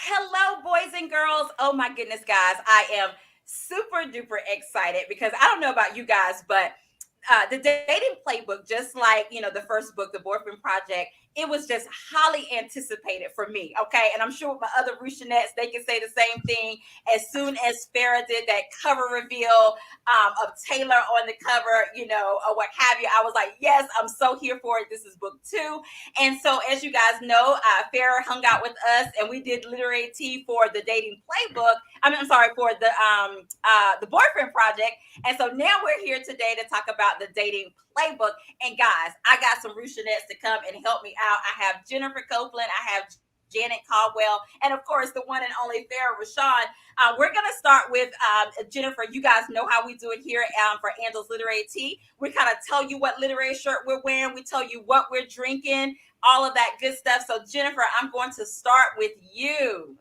Hello, boys and girls. Oh my goodness, guys. I am super duper excited because I don't know about you guys, but the Dating Playbook, just like, the first book, The Boyfriend Project, it was just highly anticipated for me. Okay. And I'm sure with my other Russianettes, they can say the same thing. As soon as Farrah did that cover reveal of Taylor on the cover, or what have you, I was like, yes, I'm so here for it. This is book two. And so, as you guys know, Farrah hung out with us, and we did literary tea for the Dating Playbook. I'm sorry, for the Boyfriend Project. And so now we're here today to talk about the Dating Playbook. And guys, I got some Russianettes to come and help me out. I have Jennifer Copeland, I have Janet Caldwell, and of course the one and only Farrah Rochon. We're going to start with Jennifer. You guys know how we do it here for Angel's Literary Tea. We kind of tell you what literary shirt we're wearing. We tell you what we're drinking, all of that good stuff. So Jennifer, I'm going to start with you.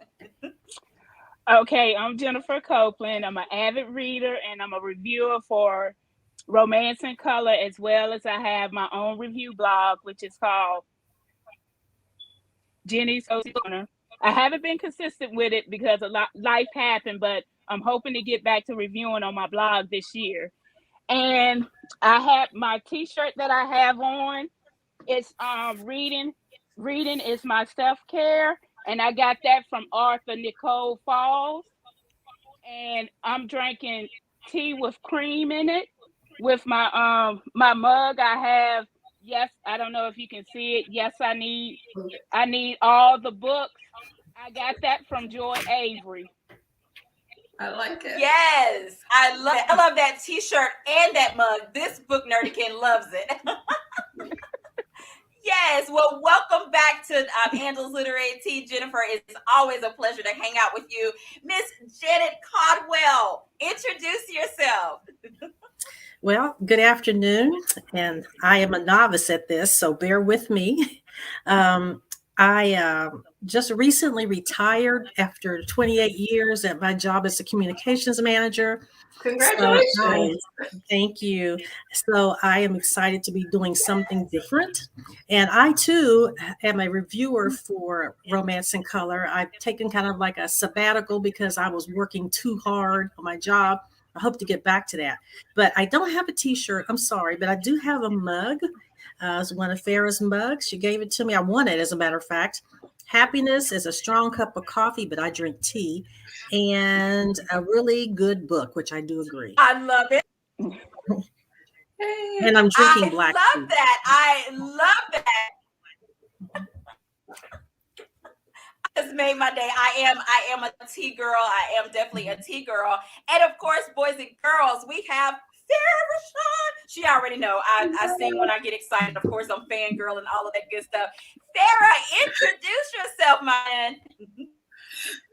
Okay, I'm Jennifer Copeland. I'm an avid reader and I'm a reviewer for Romance in Color, as well as I have my own review blog, which is called Jenny's Cozy Corner. I haven't been consistent with it because a lot life happened, but I'm hoping to get back to reviewing on my blog this year. And I have my T-shirt that I have on. It's reading. Reading is my self-care, and I got that from Arthur Nicole Falls. And I'm drinking tea with cream in it. With my mug, I have, yes, I don't know if you can see it. Yes, I need all the books. I got that from Joy Avery. I like it. Yes, I love it. I love that T-shirt and that mug. This book nerdican loves it. Yes, well, welcome back to Angel's Literary Tea. Jennifer, it's always a pleasure to hang out with you. Miss Janet Caldwell, introduce yourself. Well, good afternoon, and I am a novice at this, so bear with me. I just recently retired after 28 years at my job as a communications manager. Congratulations. Thank you. So I am excited to be doing something different. And I too am a reviewer for Romance in Color. I've taken kind of like a sabbatical because I was working too hard on my job. I hope to get back to that. But I don't have a t-shirt. I'm sorry, but I do have a mug. It's one of Farrah's mugs. She gave it to me. I won it, as a matter of fact. Happiness is a strong cup of coffee, but I drink tea, and a really good book, which I do agree. I love it. And I'm drinking black tea. I love that. Just made my day. I am a tea girl. I am definitely a tea girl. And of course, boys and girls, we have Farrah Rochon. She already know. I sing when I get excited. Of course, I'm fangirl and all of that good stuff. Farrah, introduce yourself, man.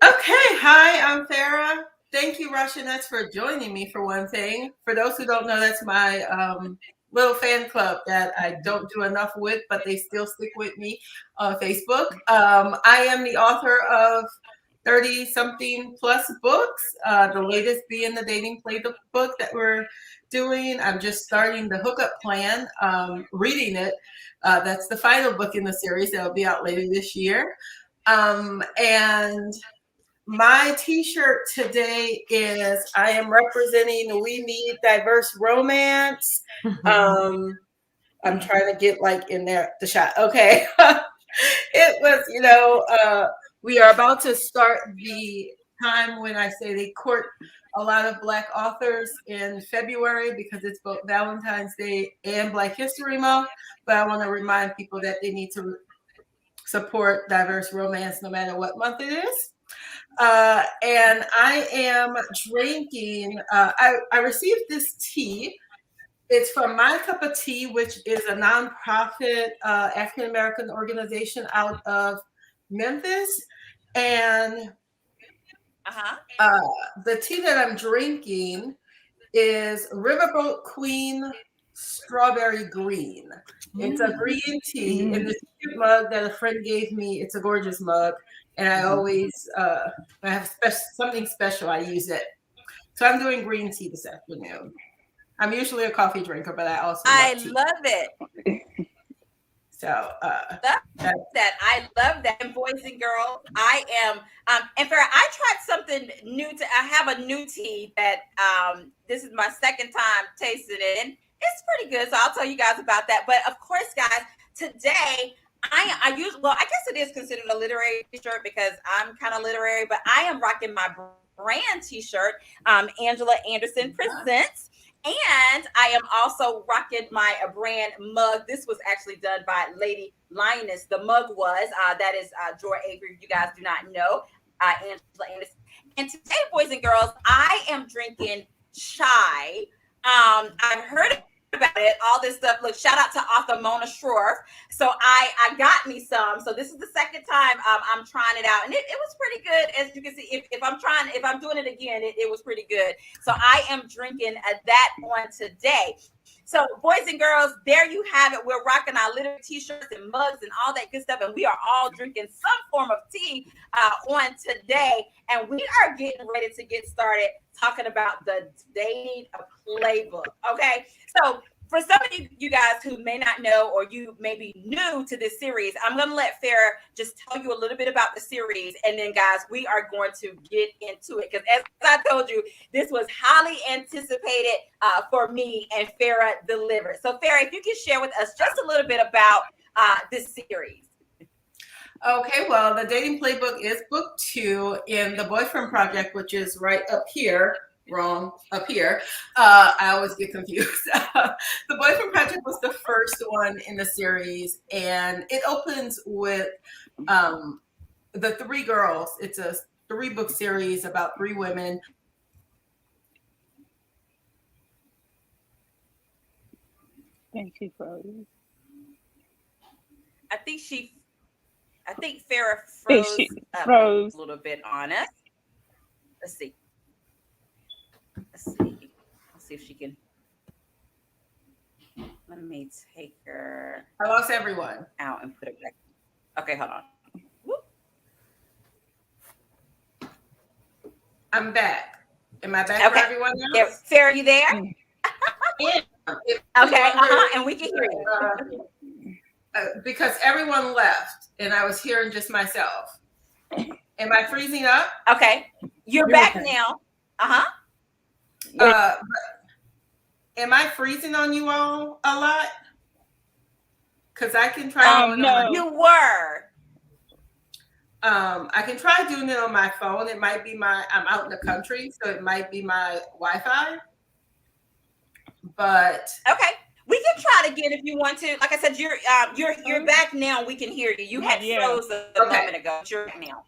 Okay, hi, I'm Farrah. Thank you, Russianettes, for joining me for one thing. For those who don't know, that's my little fan club that I don't do enough with, but they still stick with me on Facebook. I am the author of 30-something plus books, the latest being the Dating Playbook book that we're doing. I'm just starting the hookup plan, reading it. That's the final book in the series that will be out later this year. And my t-shirt today is I am representing We Need Diverse Romance. I'm trying to get like in there the shot. Okay. It was, we are about to start the time when I say they court a lot of Black authors in February because it's both Valentine's Day and Black History Month. But I want to remind people that they need to support diverse romance no matter what month it is. And I am drinking, I received this tea. It's from My Cup of Tea, which is a nonprofit African-American organization out of Memphis. And the tea that I'm drinking is Riverboat Queen Strawberry Green. It's a green tea in this cute mug that a friend gave me. It's a gorgeous mug. And I always, I have something special, I use it. So I'm doing green tea this afternoon. I'm usually a coffee drinker, but I also love tea. Love it. So I love that. And boys and girls, I am and Farrah, I tried something new. I have a new tea that this is my second time tasting it, and it's pretty good. So I'll tell you guys about that. But of course, guys, today I use, well, I guess it is considered a literary t-shirt because I'm kind of literary, but I am rocking my brand t-shirt. Angela Anderson presents. And I am also rocking my brand mug. This was actually done by Lady Lioness. The mug was, that is Joy Avery, if you guys do not know, Angela Anderson. And today, boys and girls, I am drinking chai. I've heard about it, all this stuff. Look, shout out to author Mona Schroer. So I got me some. So this is the second time I'm trying it out, and it was pretty good. As you can see, if I'm doing it again, it was pretty good. So I am drinking that on today. So boys and girls, there you have it. We're rocking our little t-shirts and mugs and all that good stuff, and we are all drinking some form of tea on today, and we are getting ready to get started talking about the Dating Playbook. Okay, so for some of you guys who may not know, or you may be new to this series, I'm going to let Farrah just tell you a little bit about the series. And then, guys, we are going to get into it. Because as I told you, this was highly anticipated for me, and Farrah delivered. So, Farrah, if you can share with us just a little bit about this series. Okay, well, the Dating Playbook is book 2 in the Boyfriend Project, which is right up here. Wrong, up here. I always get confused. The Boyfriend Project was the first one in the series, and it opens with the 3 girls. It's a 3-book series about 3 women. Thank you, froze. I think Farrah froze a little bit on us. Let's see. Let's see if she can. Let me take her. I lost everyone out and put it back. Okay, hold on. Whoop. I'm back. Am I back for everyone else? Yeah. Farrah, you there? Yeah. Okay, and we can hear you. Because everyone left, and I was hearing just myself. Am I freezing up? Okay, you're back okay now. Am I freezing on you all a lot? Because I can try. No, you were. I can try doing it on my phone. It might be I'm out in the country, so it might be my Wi-Fi. But okay, we can try it again if you want to. Like I said, you're back now. We can hear you. You had froze a moment ago. You're back now.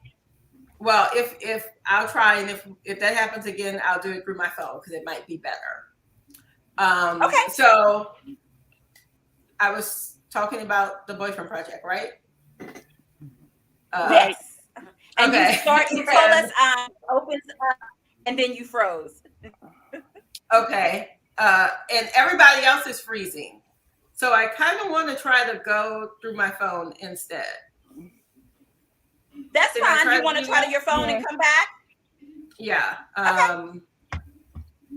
Well, if I'll try, and if that happens again, I'll do it through my phone because it might be better. Okay. So I was talking about the Boyfriend Project, right? Yes. And okay. You told us opens up, and then you froze. Okay. And everybody else is freezing, so I kind of want to try to go through my phone instead. That's fine. You want to try to your phone and come back? Yeah. Okay.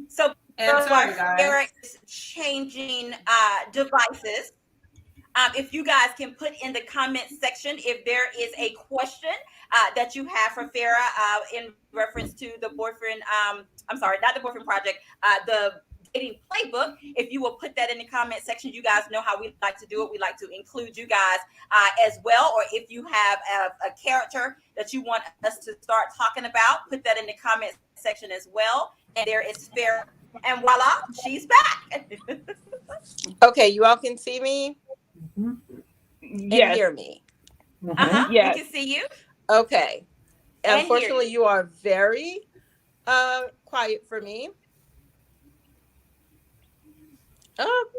So Farrah is changing devices. If you guys can put in the comment section if there is a question that you have for Farrah in reference to the Boyfriend. I'm sorry, not the Boyfriend Project. The Dating Playbook. If you will put that in the comment section, you guys know how we like to do it. We like to include you guys as well. Or if you have a character that you want us to start talking about, put that in the comment section as well. And there is Farrah. And voila, she's back. Okay, you all can see me and hear me. Yes. We can see you. Okay. Unfortunately, you are very quiet for me. Uh-oh.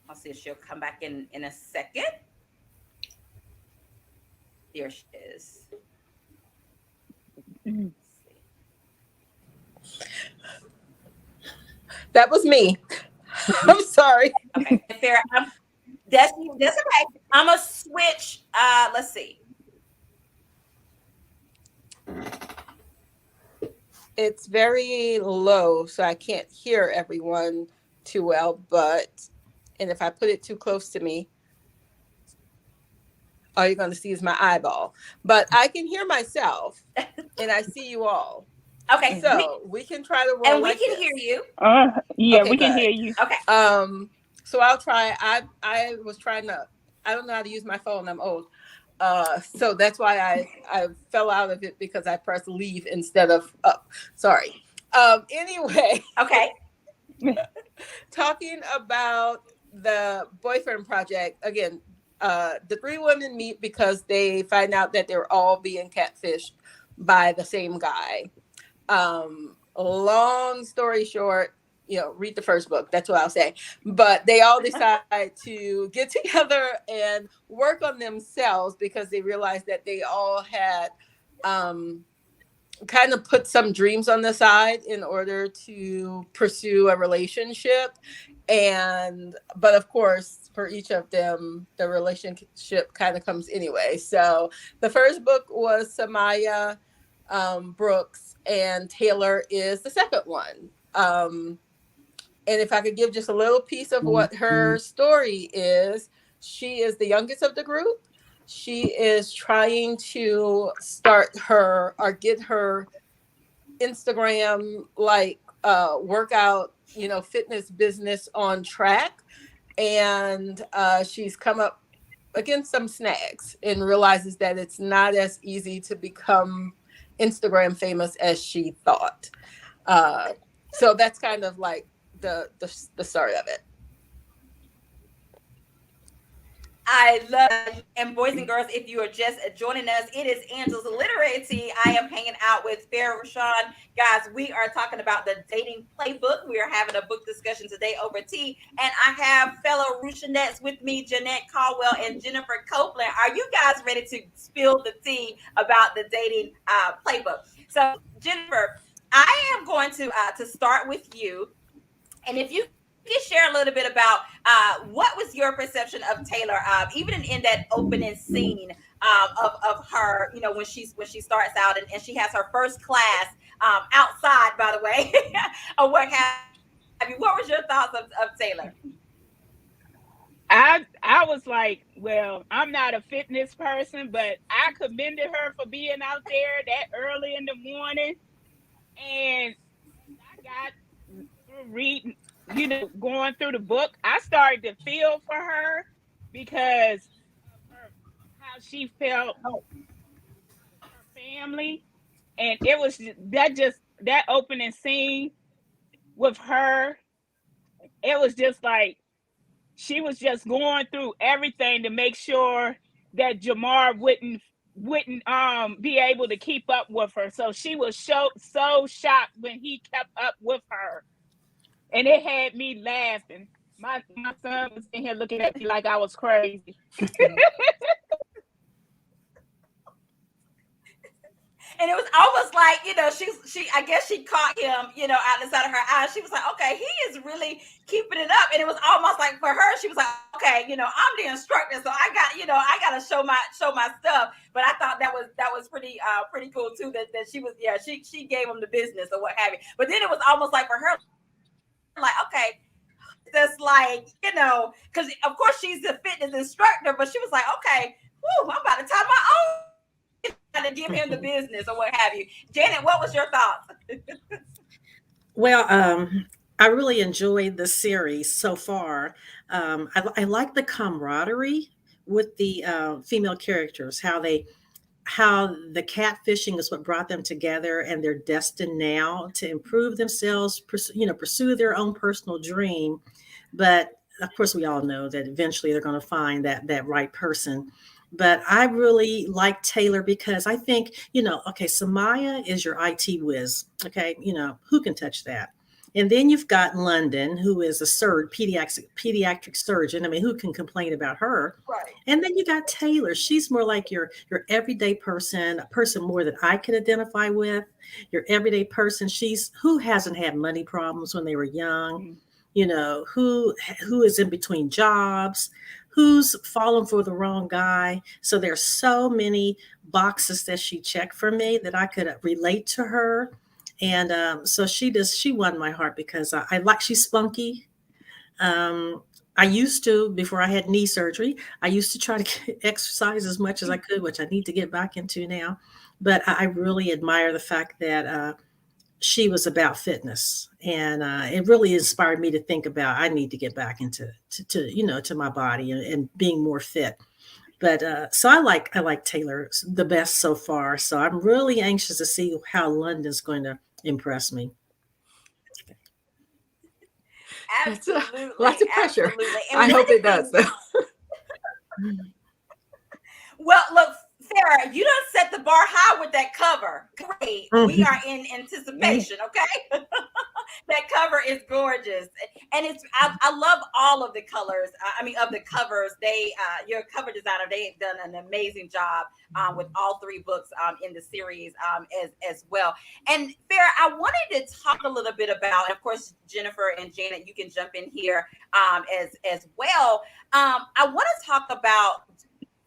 I'll see if she'll come back in a second. There she is. That was me. I'm sorry. Okay, Farrah. That's okay. I'm gonna switch. Let's see. It's very low, so I can't hear everyone too well. And if I put it too close to me, all you're going to see is my eyeball. But I can hear myself, and I see you all. Okay, So we can try to roll we like can this. hear you. Yeah, Okay, we can good. hear you. Okay. So I'll try. I was trying to. I don't know how to use my phone. I'm old. So that's why I fell out of it because I pressed leave instead of up. Sorry. Anyway, Okay. talking about the boyfriend project again. The three women meet because they find out that they're all being catfished by the same guy. Long story short, read the first book. That's what I'll say. But they all decide to get together and work on themselves because they realized that they all had kind of put some dreams on the side in order to pursue a relationship. But of course, for each of them, the relationship kind of comes anyway. So the first book was Samaya Brooks, and Taylor is the second one. And if I could give just a little piece of what her story is, she is the youngest of the group. She is trying to start her or get her Instagram workout, fitness business on track. And she's come up against some snags and realizes that it's not as easy to become Instagram famous as she thought. So that's kind of like the start of it. I love it. And boys and girls, if you are just joining us, it is Angela's Literary Tea. I am hanging out with Farrah Rochon. Guys, we are talking about the Dating Playbook. We are having a book discussion today over tea. And I have fellow Rochonettes with me, Jeanette Caldwell and Jennifer Copeland. Are you guys ready to spill the tea about the Dating Playbook? So, Jennifer, I am going to start with you. And if you can share a little bit about what was your perception of Taylor, even in that opening scene of her, when she starts out and she has her first class outside, by the way, or what have you. What was your thoughts of Taylor? I was like, well, I'm not a fitness person, but I commended her for being out there that early in the morning. And I got through reading, going through the book, I started to feel for her because of how she felt her family. And it was that opening scene with her. It was just like she was just going through everything to make sure that Jamar wouldn't be able to keep up with her. So she was so shocked when he kept up with her. And it had me laughing. My son was in here looking at me like I was crazy. And it was almost like, I guess she caught him, out the side of her eyes. She was like, okay, he is really keeping it up. And it was almost like for her, she was like, okay, I'm the instructor, so I got to show my stuff. But I thought that was pretty cool too, that she was, she gave him the business or what have you. But then it was almost like for her, like, okay, that's like, because of course she's a fitness instructor, but she was like, okay, whew, I'm about to tie my own to give him the business or what have you. Janet, what was your thoughts? Well, I really enjoyed the series so far. I like the camaraderie with the female characters, how the catfishing is what brought them together, and they're destined now to improve themselves, pursue their own personal dream. But of course, we all know that eventually they're going to find that right person. But I really like Taylor because I think, okay, Samaya is your IT whiz. Okay, who can touch that? And then you've got London, who is a pediatric surgeon. I mean, who can complain about her? Right. And then you got Taylor. She's more like your everyday person, a person more that I can identify with. Your everyday person. She's who hasn't had money problems when they were young, who is in between jobs, who's fallen for the wrong guy. So there's so many boxes that she checked for me that I could relate to her. And so she won my heart because I like, she's spunky. I used to, before I had knee surgery, I used to try to exercise as much as I could, which I need to get back into now. But I really admire the fact that she was about fitness, and it really inspired me to think about, I need to get back into to my body, and being more fit. But so I like Taylor the best so far. So I'm really anxious to see how London's going to impress me. That's Absolutely, lots of pressure. absolutely. And I one of hope the it does. things, well, look, Farrah, you done set the bar high with that cover. Great. We are in anticipation, okay? That cover is gorgeous, and I love all of the colors. I mean, of the covers. Your cover designer, they've done an amazing job with all three books in the series as well. And Farrah, I wanted to talk a little bit about, and of course, Jennifer and Janet, you can jump in here as well. I want to talk about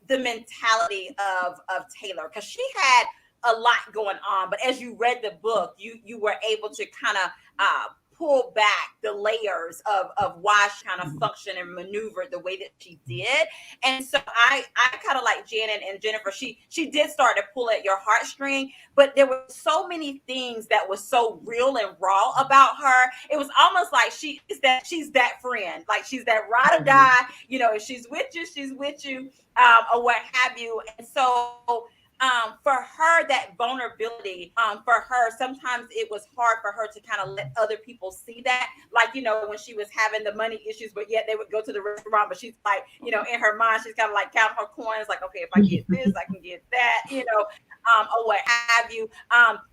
the mentality of Taylor, because she had a lot going on, but as you read the book, you were able to kind of pull back the layers of why she kind of functioned and maneuvered the way that she did. And so I kind of like Janet and Jennifer, she did start to pull at your heartstring, but there were so many things that was so real and raw about her. It was almost like she's that friend, like she's that ride or die, if she's with you, she's with you, or what have you. And so for her, that vulnerability, for her, sometimes it was hard for her to kind of let other people see that. Like, when she was having the money issues, but yet they would go to the restaurant, but she's like, in her mind, she's kind of like counting her coins, like, okay, if I get this, I can get that, or what have you.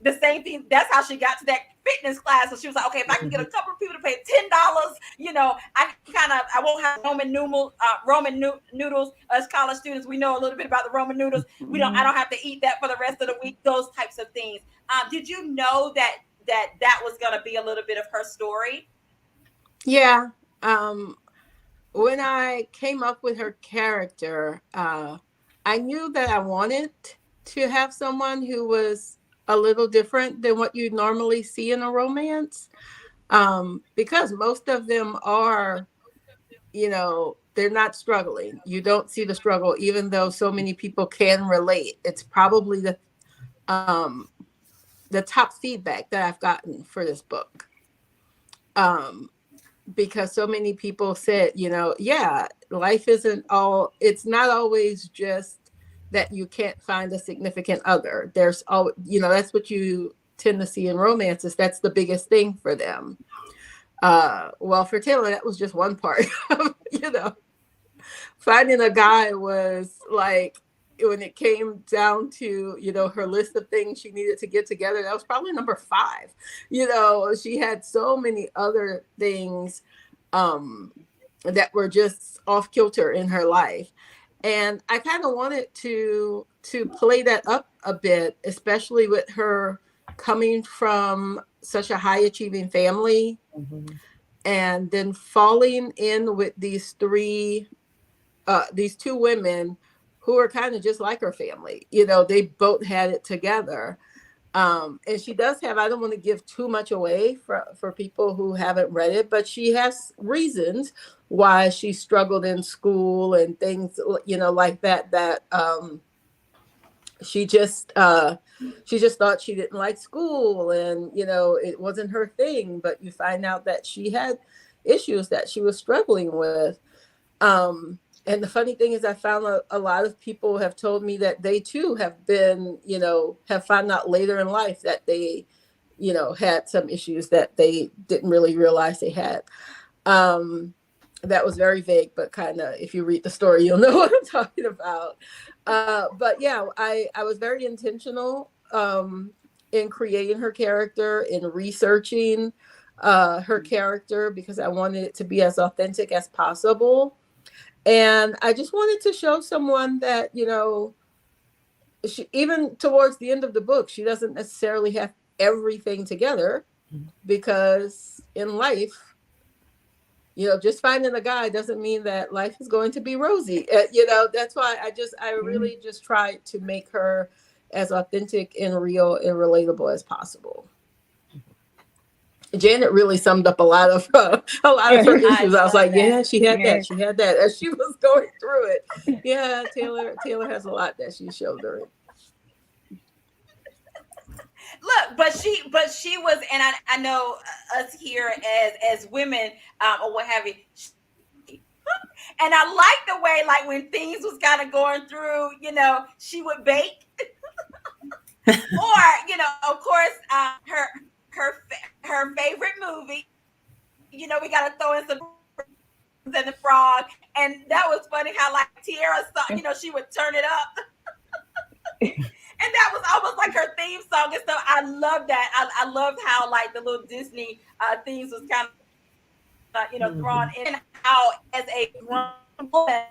The same thing, that's how she got to that fitness class. So she was like, okay, if I can get a couple of people to pay $10, I won't have Roman noodles. As college students, we know a little bit about the Roman noodles. I don't have to eat that for the rest of the week. Those types of things. Did you know that was going to be a little bit of her story? Yeah. When I came up with her character, I knew that I wanted to have someone who was a little different than what you normally see in a romance, because most of them are, they're not struggling. You don't see the struggle, even though so many people can relate. It's probably the top feedback that I've gotten for this book, because so many people said, yeah, life it's not always just that you can't find a significant other. There's all, that's what you tend to see in romances. That's the biggest thing for them. Well, for Taylor, that was just one part. Finding a guy was like, when it came down to, her list of things she needed to get together, that was probably number 5. She had so many other things that were just off kilter in her life. And I kind of wanted to play that up a bit, especially with her coming from such a high achieving family, and then falling in with these two women who are kind of just like her family. They both had it together. And she does have, I don't want to give too much away for people who haven't read it, but she has reasons why she struggled in school and things, like that, she just thought she didn't like school, and, it wasn't her thing, but you find out that she had issues that she was struggling with. And the funny thing is, I found a lot of people have told me that they too have been, have found out later in life that they, had some issues that they didn't really realize they had. That was very vague, but kind of, if you read the story, you'll know what I'm talking about. But yeah, I was very intentional in creating her character, in researching her character, because I wanted it to be as authentic as possible. And I just wanted to show someone that, she, even towards the end of the book, she doesn't necessarily have everything together, because in life, just finding a guy doesn't mean that life is going to be rosy. That's why I really just tried to make her as authentic and real and relatable as possible. Janet really summed up a lot of her issues. I was like, yeah, she had that. She had that as she was going through it. Yeah, Taylor has a lot that she showed her. Look, but she was, and I know us here as women, or what have you. And I like the way, like, when things was kind of going through, she would bake, or of course, her favorite movie. We got to throw in some and the frog, and that was funny how, like, Tiara saw, she would turn it up. And that was almost like her theme song and stuff. I love that. I loved how, like, the little Disney themes was kind of, thrown in, and how as a grown woman,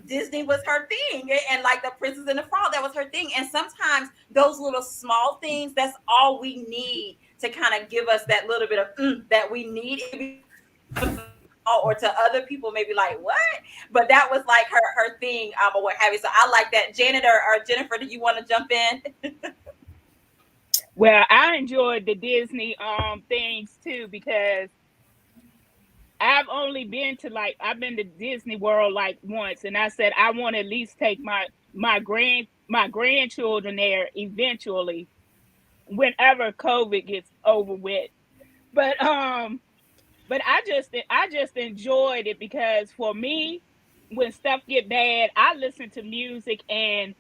Disney was her thing, and like the Princess and the Frog, that was her thing. And sometimes those little small things, that's all we need to kind of give us that little bit of that we need. Or to other people, maybe like, what? But that was like her thing, or what have you. So I like that. Janet or Jennifer, do you want to jump in? Well, I enjoyed the Disney things too, because I've only been to, like, I've been to Disney World like once, and I said I want to at least take my grandchildren there eventually, whenever COVID gets over with. But I just enjoyed it, because for me, when stuff get bad, I listen to music, and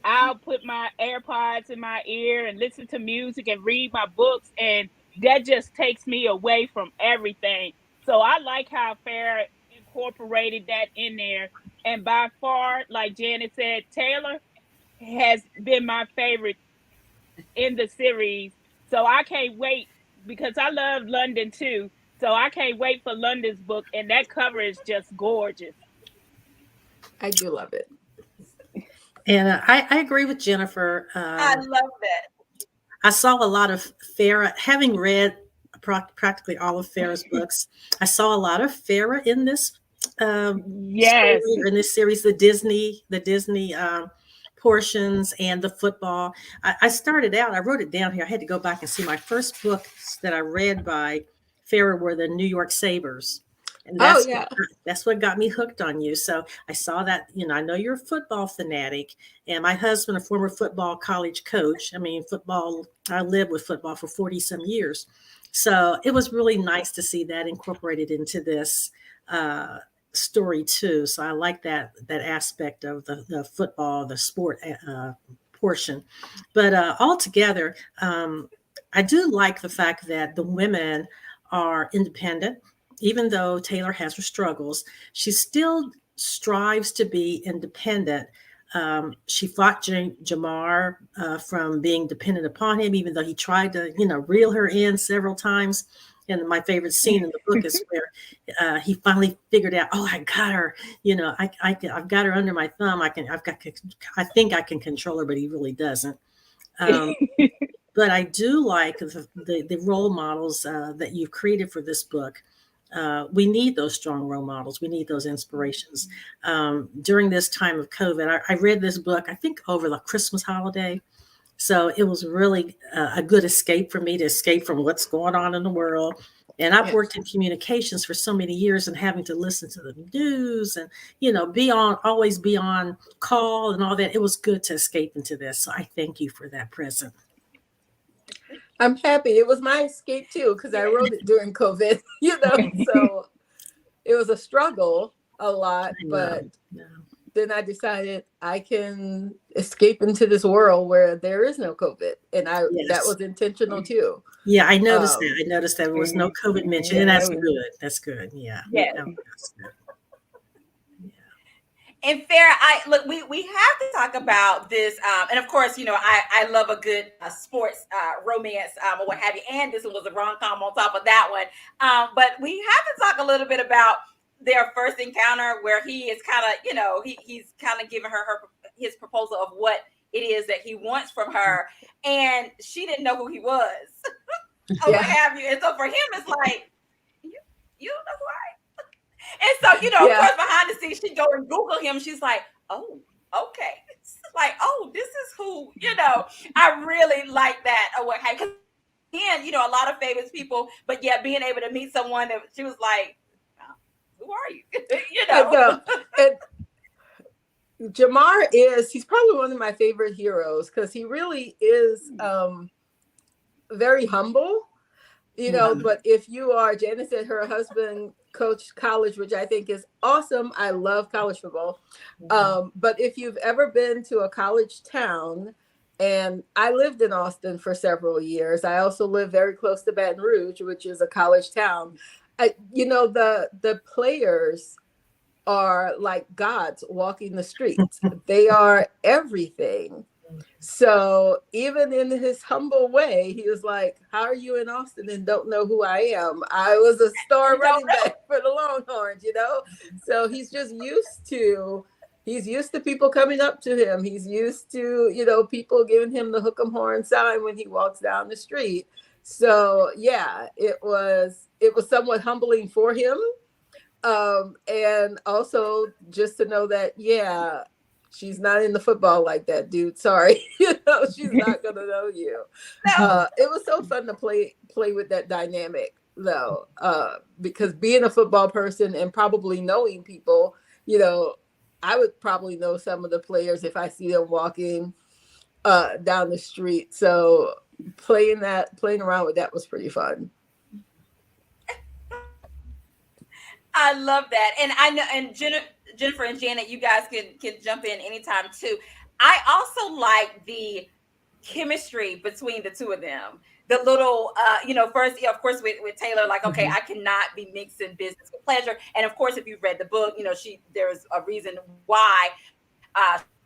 I'll put my AirPods in my ear and listen to music and read my books, and that just takes me away from everything. So I like how Farrah incorporated that in there. And by far, like Janet said, Taylor has been my favorite in the series. So I can't wait, because I love London too. So I can't wait for London's book, and that cover is just gorgeous. I do love it. And I agree with Jennifer. I love that. I saw a lot of Farrah, having read practically all of Farrah's books. I saw a lot of Farrah in this Yes. story, in this series, the Disney portions and the football. I started out, I wrote it down here. I had to go back and see my first books that I read by Farrah were the New York Sabres. And that's what got me hooked on you. So I saw that, I know you're a football fanatic, and my husband, a former football college coach. I mean, I lived with football for 40 some years. So it was really nice to see that incorporated into this story too. So I like that aspect of the football, the sport portion. But altogether, I do like the fact that the women are independent. Even though Taylor has her struggles, she still strives to be independent. She fought Jamar from being dependent upon him, even though he tried to, reel her in several times. And my favorite scene in the book is where he finally figured out, I got her. I've got her under my thumb. I think I can control her, but he really doesn't. But I do like the role models that you've created for this book. We need those strong role models. We need those inspirations. During this time of COVID, I read this book, I think over the Christmas holiday. So it was really a good escape for me, to escape from what's going on in the world. And I've worked in communications for so many years, and having to listen to the news and, always be on call and all that. It was good to escape into this. So I thank you for that present. I'm happy. It was my escape too, because I wrote it during COVID, so it was a struggle a lot, but then I decided I can escape into this world where there is no COVID. And that was intentional too. Yeah, I noticed that. I noticed that there was no COVID mentioned, and that's good. That's good. Yeah. And Farrah, we have to talk about this, and of course, I love a good sports romance or what have you. And this one was a rom-com on top of that one. But we have to talk a little bit about their first encounter, where he is kind of, he's kind of giving her his proposal of what it is that he wants from her, and she didn't know who he was, or what have you. And so for him, it's like, you don't know who I am. And so, of course, behind the scenes, she go and Google him. She's like, oh, okay. It's like, oh, this is who, I really like that. Or what, because a lot of famous people, but yeah, being able to meet someone that she was like, "Oh, who are you?" And Jamar he's probably one of my favorite heroes because he really is very humble, but if you are, Janice said her husband coached college, which I think is awesome. I love college football. But if you've ever been to a college town, and I lived in Austin for several years. I also live very close to Baton Rouge, which is a college town. The players are like gods walking the streets. They are everything. So even in his humble way, he was like, "How are you in Austin and don't know who I am? I was a star running back for the Longhorns, So he's just he's used to people coming up to him. He's used to, people giving him the hook 'em horn sign when he walks down the street. So yeah, it was somewhat humbling for him. And also just to know that, yeah, she's not in the football like that, dude. Sorry. She's not going to know you. No. It was so fun to play with that dynamic though. Because being a football person and probably knowing people, I would probably know some of the players if I see them walking down the street. So playing around with that was pretty fun. I love that. And I know, and Jennifer and Janet, you guys can jump in anytime too. I also like the chemistry between the two of them. The little, first, of course, with Taylor, like, okay, I cannot be mixing business with pleasure. And of course, if you've read the book, there's a reason why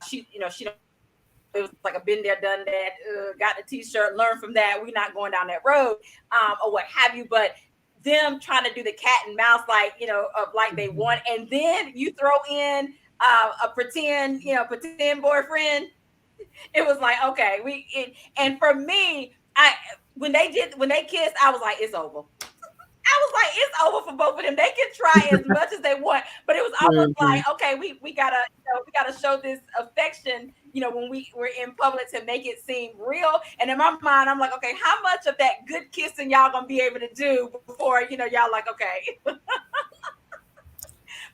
she don't. It was like a been there, done that, got the t-shirt, learned from that. We're not going down that road or what have you. But them trying to do the cat and mouse, of like they want. And then you throw in a pretend boyfriend. It was like, okay, and for me, when they kissed, I was like, it's over. I was like, it's over for both of them. They can try as much as they want, but it was almost like, okay, we gotta show this affection, when we're in public to make it seem real. And in my mind, I'm like, okay, how much of that good kissing y'all gonna be able to do before y'all like, okay.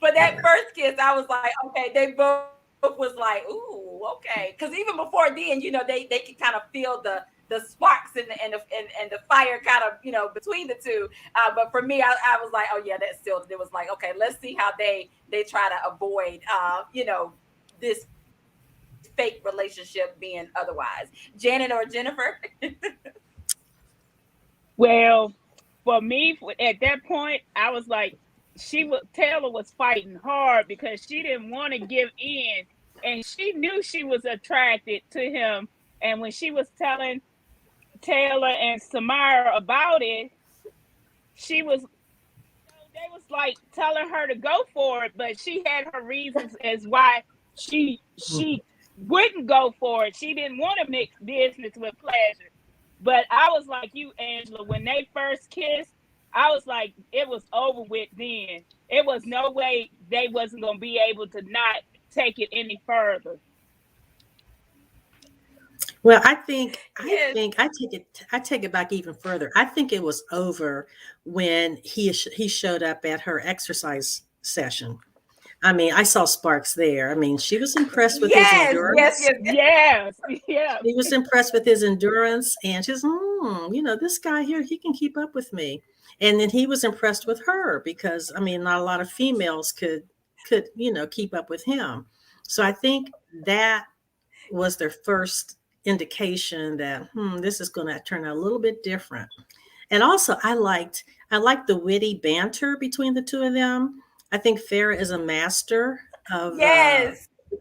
But that first kiss, I was like, okay, they both was like, ooh, okay, because even before then, they could kind of feel the sparks and the fire kind of between the two. But for me, I was like, oh yeah, that still, it was like, okay, let's see how they try to avoid this fake relationship being otherwise. Janet or Jennifer? Well, for me, at that point, I was like, Taylor was fighting hard because she didn't want to give in, and she knew she was attracted to him. And when she was telling Taylor and Samara about it, they was like telling her to go for it, but she had her reasons as why she wouldn't go for it. She didn't want to mix business with pleasure. But I was like you, Angela, when they first kissed, I was like, it was over with then. It was no way they wasn't going to be able to not take it any further. Well, I take it back even further. I think it was over when he showed up at her exercise session. I mean, I saw sparks there. I mean, she was impressed with his endurance. Yes. She was impressed with his endurance, and she's, this guy here, he can keep up with me. And then he was impressed with her because, I mean, not a lot of females could keep up with him. So I think that was their first indication that this is going to turn out a little bit different. And also, I liked the witty banter between the two of them. I think Farrah is a master of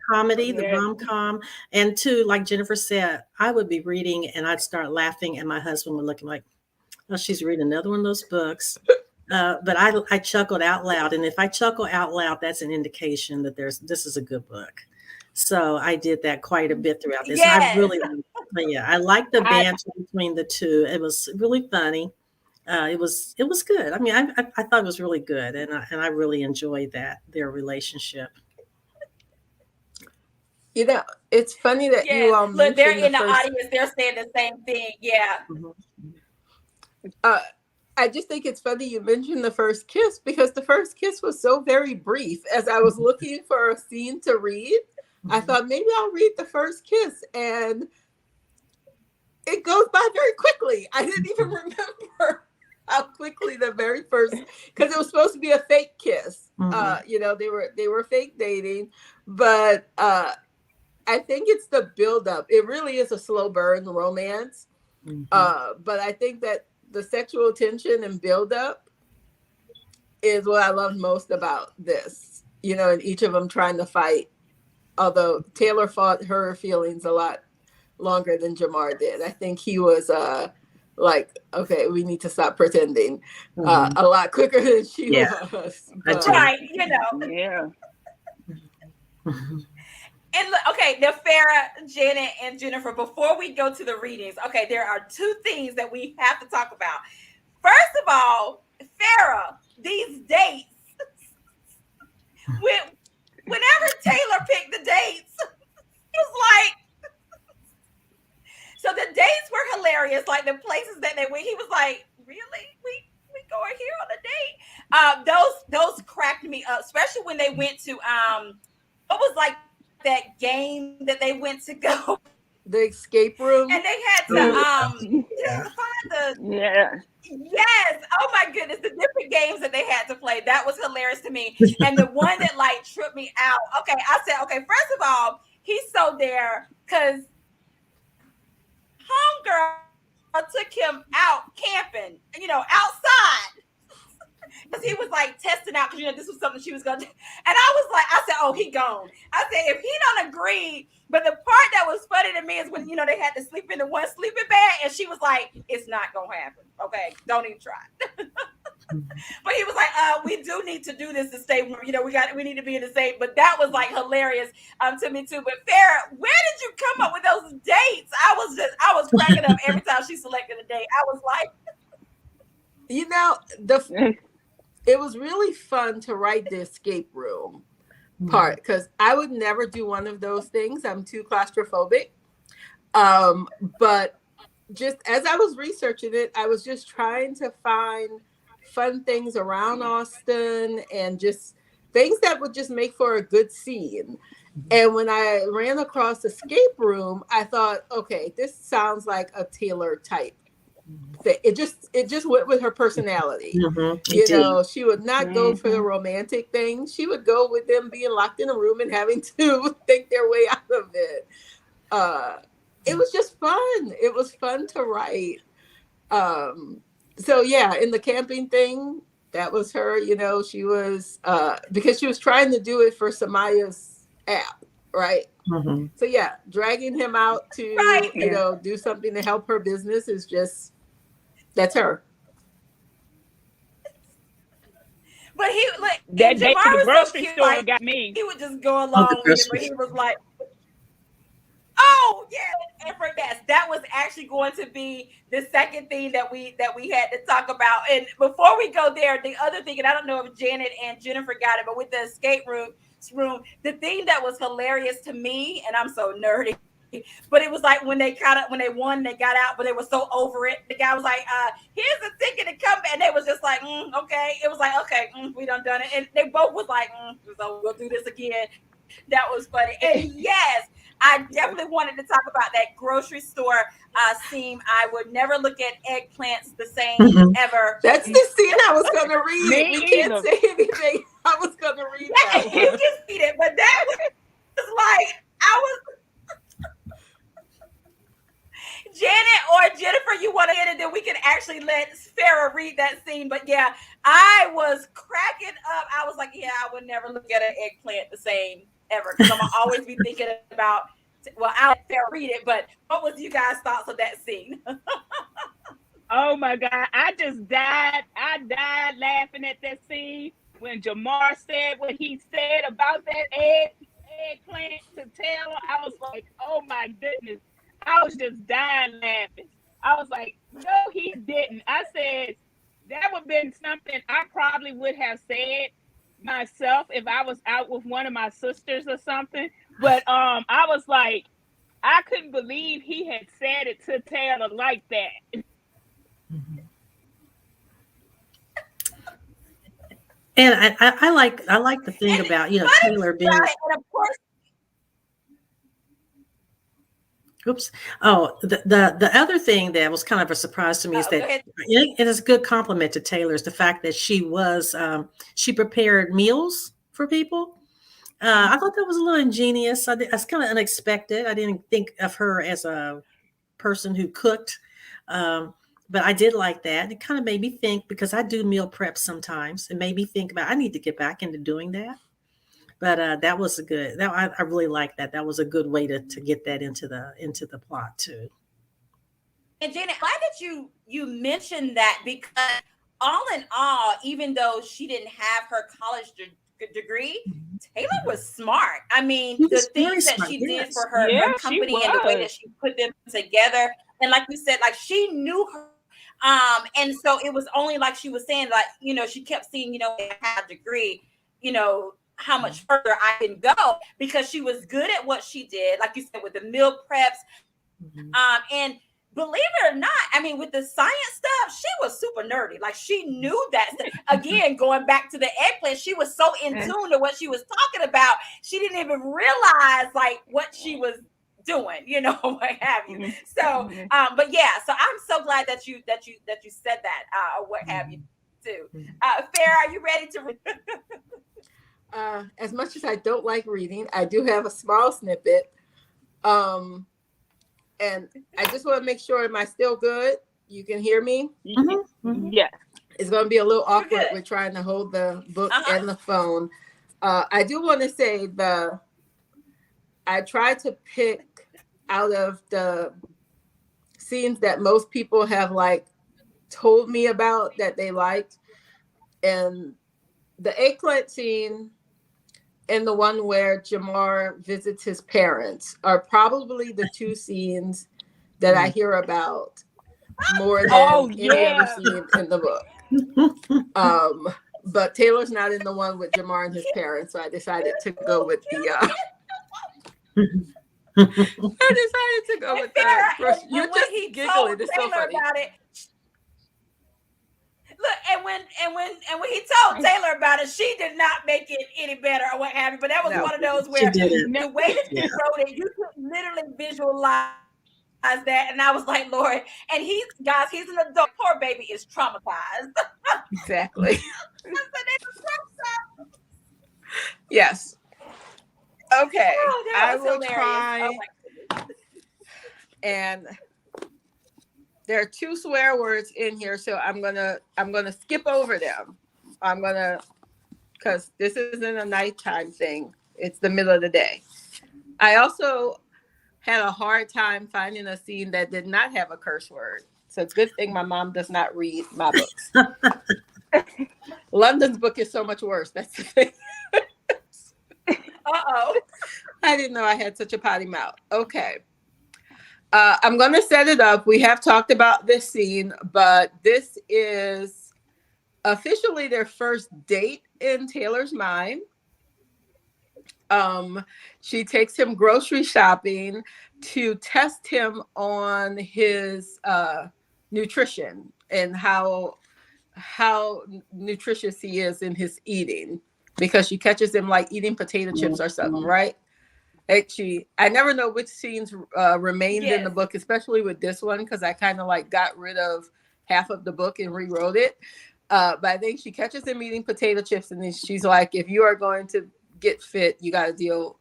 comedy, the rom-com. And too, like Jennifer said, I would be reading and I'd start laughing, and my husband would look at me like, oh, she's reading another one of those books. But I chuckled out loud, and if I chuckle out loud, that's an indication that this is a good book. So I did that quite a bit throughout this. Yes. I liked the banter between the two. It was really funny. It was good. I mean, I thought it was really good, and I really enjoyed their relationship. It's funny that you look, they're in the audience. They're saying the same thing. Yeah. I just think it's funny you mentioned the first kiss, because the first kiss was so very brief. As I was looking for a scene to read, I thought maybe I'll read the first kiss, and it goes by very quickly. I didn't even remember how quickly the very first, because it was supposed to be a fake kiss. You know, they were fake dating, but I think it's the buildup. It really is a slow burn romance. But I think that the sexual tension and buildup is what I love most about this. You know, and each of them trying to fight. Although Taylor fought her feelings a lot longer than Jamar did. I think he was like, okay, we need to stop pretending a lot quicker than she was. But, right, you know. Yeah. And look, okay, now Farrah, Janet, and Jennifer, before we go to the readings, okay, there are two things that we have to talk about. First of all, Farrah, these dates, whenever Taylor picked the dates, it was like, so the dates were hilarious, like the places that they went. He was like, really? We going here on a date? Those cracked me up, especially when they went to what was like that game that they went to go, the escape room, and they had to find the yes, oh my goodness, the different games that they had to play. That was hilarious to me. And the one that like tripped me out, okay, I said, okay, first of all, he's so there because homegirl took him out camping, you know, outside. Because he was like testing out, because you know this was something she was gonna do. And I was like, I said, oh, he gone. I said, if he don't agree, but the part that was funny to me is when, you know, they had to sleep in the one sleeping bag, and she was like, it's not gonna happen. Okay, don't even try. But he was like, we do need to do this to stay warm. You know, we need to be in the same. But that was like hilarious to me too. But Farrah, where did you come up with those dates? I was cracking up every time she selected a date. I was like, you know, it was really fun to write the escape room part, because I would never do one of those things. I'm too claustrophobic. But just as I was researching it, I was just trying to find fun things around Austin and just things that would just make for a good scene. And when I ran across escape room, I thought, okay, this sounds like a Taylor type thing. It just went with her personality. You know, she would not go for the romantic thing. She would go with them being locked in a room and having to think their way out of it. It was just fun. It was fun to write. So yeah, in the camping thing, that was her. You know, she was because she was trying to do it for Samaya's app, right? So yeah, dragging him out to you know, do something to help her business is just, that's her. but he like That date to the Jamar was so grocery cute, store like, got me. he would just go along with it, but he was like, oh yeah, and for yes, that was actually going to be the second thing that we had to talk about. And before we go there, the other thing, and I don't know if Janet and Jennifer got it, but with the escape room, the thing that was hilarious to me, and I'm so nerdy, but it was like when they won, they got out, but they were so over it. The guy was like, here's a ticket to come back. And they was just like, okay. It was like, okay, we done it. And they both was like, so we'll do this again. That was funny. And yes, I definitely wanted to talk about that grocery store scene. I would never look at eggplants the same ever. That's the scene I was going to read. Me We can't either. say anything. I was going to read that You one. can see it, but that was like, I was Janet or Jennifer, you want to hit it, then we can actually let Farrah read that scene. But yeah, I was cracking up. I was like, yeah, I would never look at an eggplant the same ever, because I'm gonna always be thinking about, well, I'll let Farrah read it, but what was you guys' thoughts of that scene? Oh my God, I just died. I died laughing at that scene when Jamar said what he said about that eggplant to Taylor. I was like, oh my goodness. I was just dying laughing. I was like, no, he didn't. I said, that would have been something I probably would have said myself if I was out with one of my sisters or something. But I was like, I couldn't believe he had said it to Taylor like that. And I like the thing And about, it's funny Taylor about being, it, and of course, oops. Oh, the other thing that was kind of a surprise to me is go that ahead. it is a good compliment to Taylor is the fact that she prepared meals for people. I thought that was a little ingenious. That's kind of unexpected. I didn't think of her as a person who cooked. Um, but I did like that. It kind of made me think because I do meal prep sometimes. It made me think about I need to get back into doing that. But that was a good. That I really like that. That was a good way to get that into the plot too. And Janet, glad that you mentioned that because all in all, even though she didn't have her degree, Taylor was smart. I mean, He the was very things that smart. she did for Yes. Yeah, her she company and the way was. that she put them together, and like you said, like she knew her. And so it was only like she was saying, like, she kept seeing, I have a degree, how much further I can go because she was good at what she did, like you said, with the meal preps. Mhm. And believe it or not, I mean, with the science stuff, she was super nerdy. Like she knew that. Again, going back to the eggplant, she was so in tune to what she was talking about. She didn't even realize like what she was doing, what have you. So, but yeah, so I'm so glad that you said that, or what have you too. Farrah, are you ready to? As much as I don't like reading, I do have a small snippet. And I just want to make sure, am I still good? You can hear me? Yeah. It's going to be a little You're awkward good. with trying to hold the book Uh-huh. and the phone. I do want to say I tried to pick out of the scenes that most people have like told me about that they liked. And the eggplant scene and the one where Jamar visits his parents are probably the two scenes that I hear about more Oh than any other yeah. scene in the book. But Taylor's not in the one with Jamar and his parents, so I decided to go with the. I decided to go And with the. Farrah, You're and when just he giggling. told It's so Taylor funny. about it, look, and when he told Taylor about it, she did not make it any better or what have you. But that was No. one of those She where did it. No, the way that Yeah. she wrote it, you could literally visualize that. And I was like, Lord, and he's an adult. Poor baby is traumatized. Exactly. So Yes. Okay. oh, that I was will hilarious. Oh try. my goodness. And there are two swear words in here, so I'm gonna skip over them. Because this isn't a nighttime thing. It's the middle of the day. I also had a hard time finding a scene that did not have a curse word. It's a good thing my mom does not read my books. London's book is so much worse. That's the thing. Uh-oh. I didn't know I had such a potty mouth. Okay. I'm going to set it up. We have talked about this scene, but this is officially their first date in Taylor's mind. She takes him grocery shopping to test him on his nutrition and how nutritious he is in his eating, because she catches him like eating potato chips or something, right? Actually, I never know which scenes remained in the Yes. book, especially with this one, because I kind of like got rid of half of the book and rewrote it. But I think she catches him eating potato chips, and then she's like, if you are going to get fit, you got to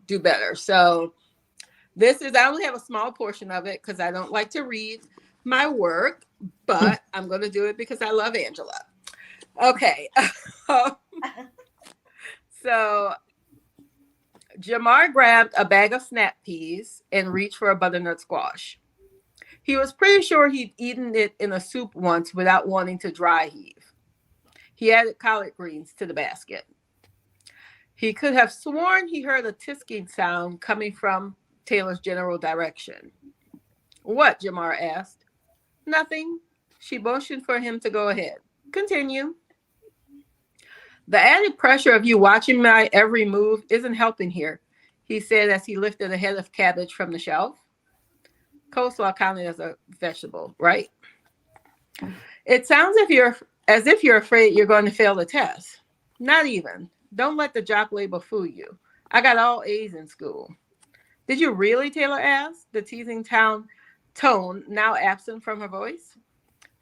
do better. So I only have a small portion of it because I don't like to read my work, but I'm going to do it because I love Angela. Okay. So Jamar grabbed a bag of snap peas and reached for a butternut squash. He was pretty sure he'd eaten it in a soup once without wanting to dry heave. He added collard greens to the basket. He could have sworn he heard a tisking sound coming from Taylor's general direction. What? Jamar asked. Nothing. She motioned for him to go ahead. Continue. The added pressure of you watching my every move isn't helping here, he said as he lifted a head of cabbage from the shelf. Coleslaw counted as a vegetable, right? It sounds as if you're afraid you're going to fail the test. Not even. Don't let the jock label fool you. I got all A's in school. Did you really? Taylor asked, the teasing tone now absent from her voice.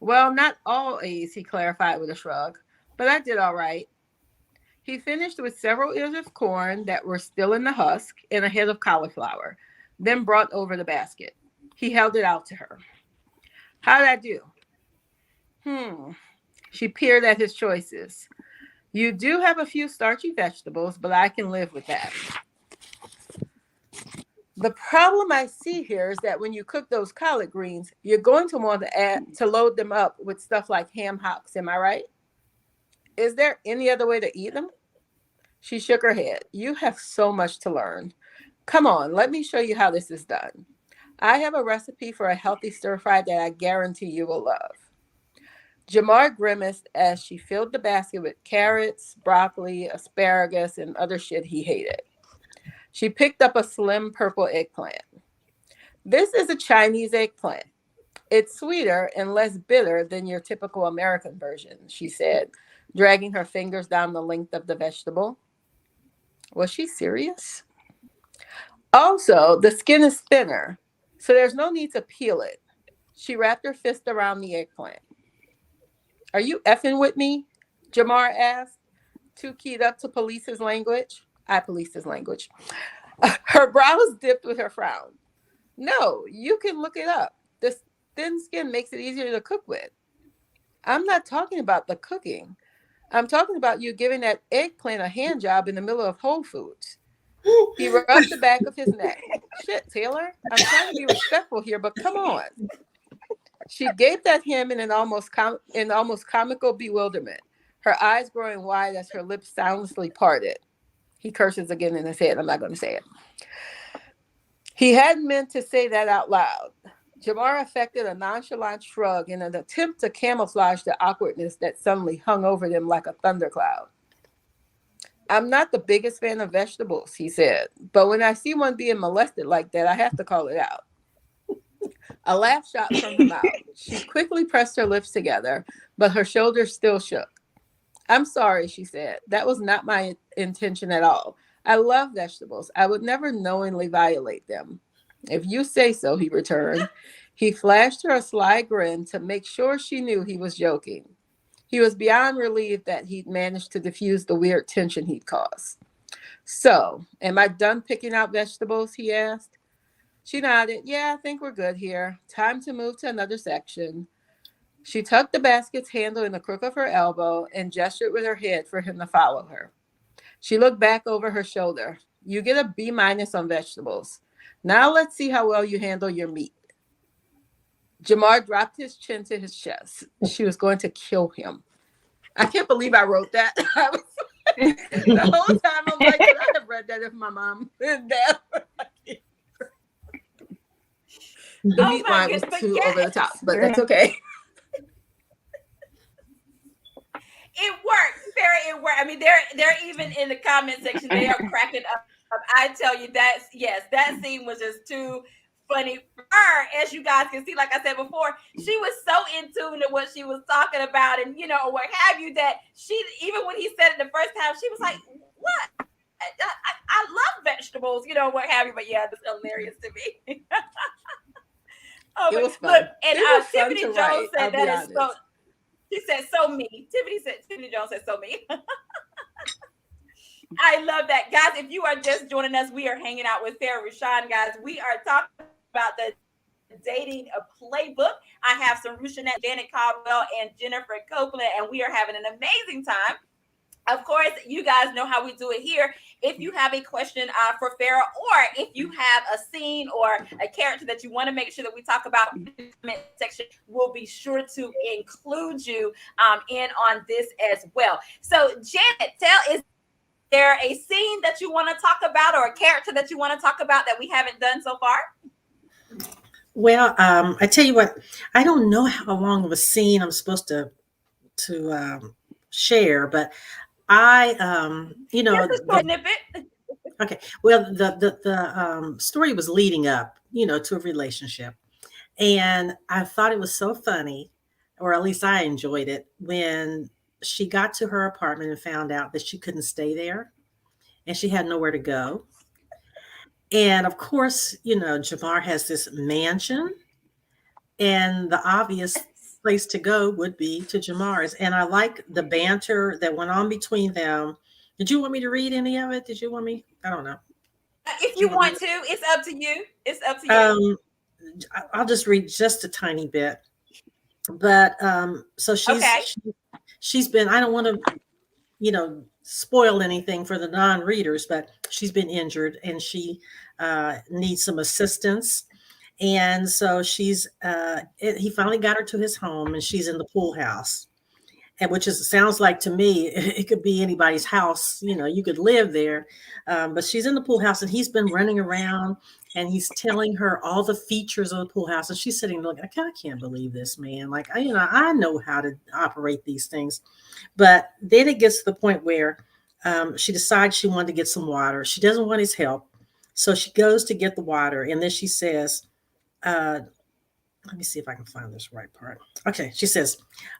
Well, not all A's, he clarified with a shrug, but I did all right. He finished with several ears of corn that were still in the husk and a head of cauliflower, then brought over the basket. He held it out to her. How'd I do? She peered at his choices. You do have a few starchy vegetables, but I can live with that. The problem I see here is that when you cook those collard greens, you're going to want to load them up with stuff like ham hocks. Am I right? Is there any other way to eat them? She shook her head. You have so much to learn. Come on, let me show you how this is done. I have a recipe for a healthy stir fry that I guarantee you will love. Jamar grimaced as she filled the basket with carrots, broccoli, asparagus, and other shit he hated. She picked up a slim purple eggplant. This is a Chinese eggplant. It's sweeter and less bitter than your typical American version, she said, dragging her fingers down the length of the vegetable. Was she serious? Also, the skin is thinner, so there's no need to peel it. She wrapped her fist around the eggplant. Are you effing with me? Jamar asked, too keyed up to police his language. I policed his language. Her brows dipped with her frown. No, you can look it up. This thin skin makes it easier to cook with. I'm not talking about the cooking. I'm talking about you giving that eggplant a hand job in the middle of Whole Foods. He rubbed the back of his neck. Shit, Taylor, I'm trying to be respectful here, but come on. She gaped at him in almost comical bewilderment, her eyes growing wide as her lips soundlessly parted. He curses again in his head. I'm not going to say it. He hadn't meant to say that out loud. Jamar affected a nonchalant shrug in an attempt to camouflage the awkwardness that suddenly hung over them like a thundercloud. I'm not the biggest fan of vegetables, he said, but when I see one being molested like that, I have to call it out. A laugh shot from her mouth. She quickly pressed her lips together, but her shoulders still shook. I'm sorry, she said. That was not my intention at all. I love vegetables. I would never knowingly violate them. If you say so, he returned. He flashed her a sly grin to make sure she knew he was joking. He was beyond relieved that he'd managed to diffuse the weird tension he'd caused. So, am I done picking out vegetables? He asked. She nodded. Yeah, I think we're good here. Time to move to another section. She tucked the basket's handle in the crook of her elbow and gestured with her head for him to follow her. She looked back over her shoulder. You get a B- on vegetables. Now let's see how well you handle your meat. Jamar dropped his chin to his chest. She was going to kill him. I can't believe I wrote that. I was the whole time I'm like, could I have read that if my mom and dad were like, the meat line was too over the top, but that's okay. It works, Farrah. It works. I mean, they're even in the comment section. They are cracking up. I tell you, that scene was just too funny for her. As you guys can see, like I said before, she was so in tune to what she was talking about, and what have you. That she, even when he said it the first time, she was like, "What? I love vegetables, what have you." But yeah, it's hilarious to me. It was fun. Look, and it was Tiffany fun to Jones write, said that honest. is so. She said so me. Tiffany Jones said so me. I love that. Guys, if you are just joining us, we are hanging out with Farrah Rochon, guys. We are talking about the Dating Playbook. I have some Rushanette, Janet Caldwell, and Jennifer Copeland, and we are having an amazing time. Of course, you guys know how we do it here. If you have a question for Farrah, or if you have a scene or a character that you want to make sure that we talk about in the comment section, we'll be sure to include you in on this as well. So, Janet, is there a scene that you want to talk about or a character that you want to talk about that we haven't done so far? Well, I tell you what, I don't know how long of a scene I'm supposed to share, but I, Just a snippet. Okay. Well, the story was leading up, to a relationship, and I thought it was so funny, or at least I enjoyed it when she got to her apartment and found out that she couldn't stay there and she had nowhere to go. And of course, Jamar has this mansion, and the obvious place to go would be to Jamar's. And I like the banter that went on between them. Did you want me to read any of it? Did you want me? I don't know. If you want to, it's up to you. It's up to you. I'll just read just a tiny bit. But so she's been, I don't want to, spoil anything for the non-readers, but she's been injured and she needs some assistance. And so he finally got her to his home, and she's in the pool house. And sounds like to me, it could be anybody's house, you could live there. But she's in the pool house, and he's been running around, and he's telling her all the features of the pool house. And she's sitting there like, I can't believe this, man. Like, I know how to operate these things. But then it gets to the point where she decides she wanted to get some water. She doesn't want his help. So she goes to get the water. And then she says, let me see if I can find this right part. Okay, she says,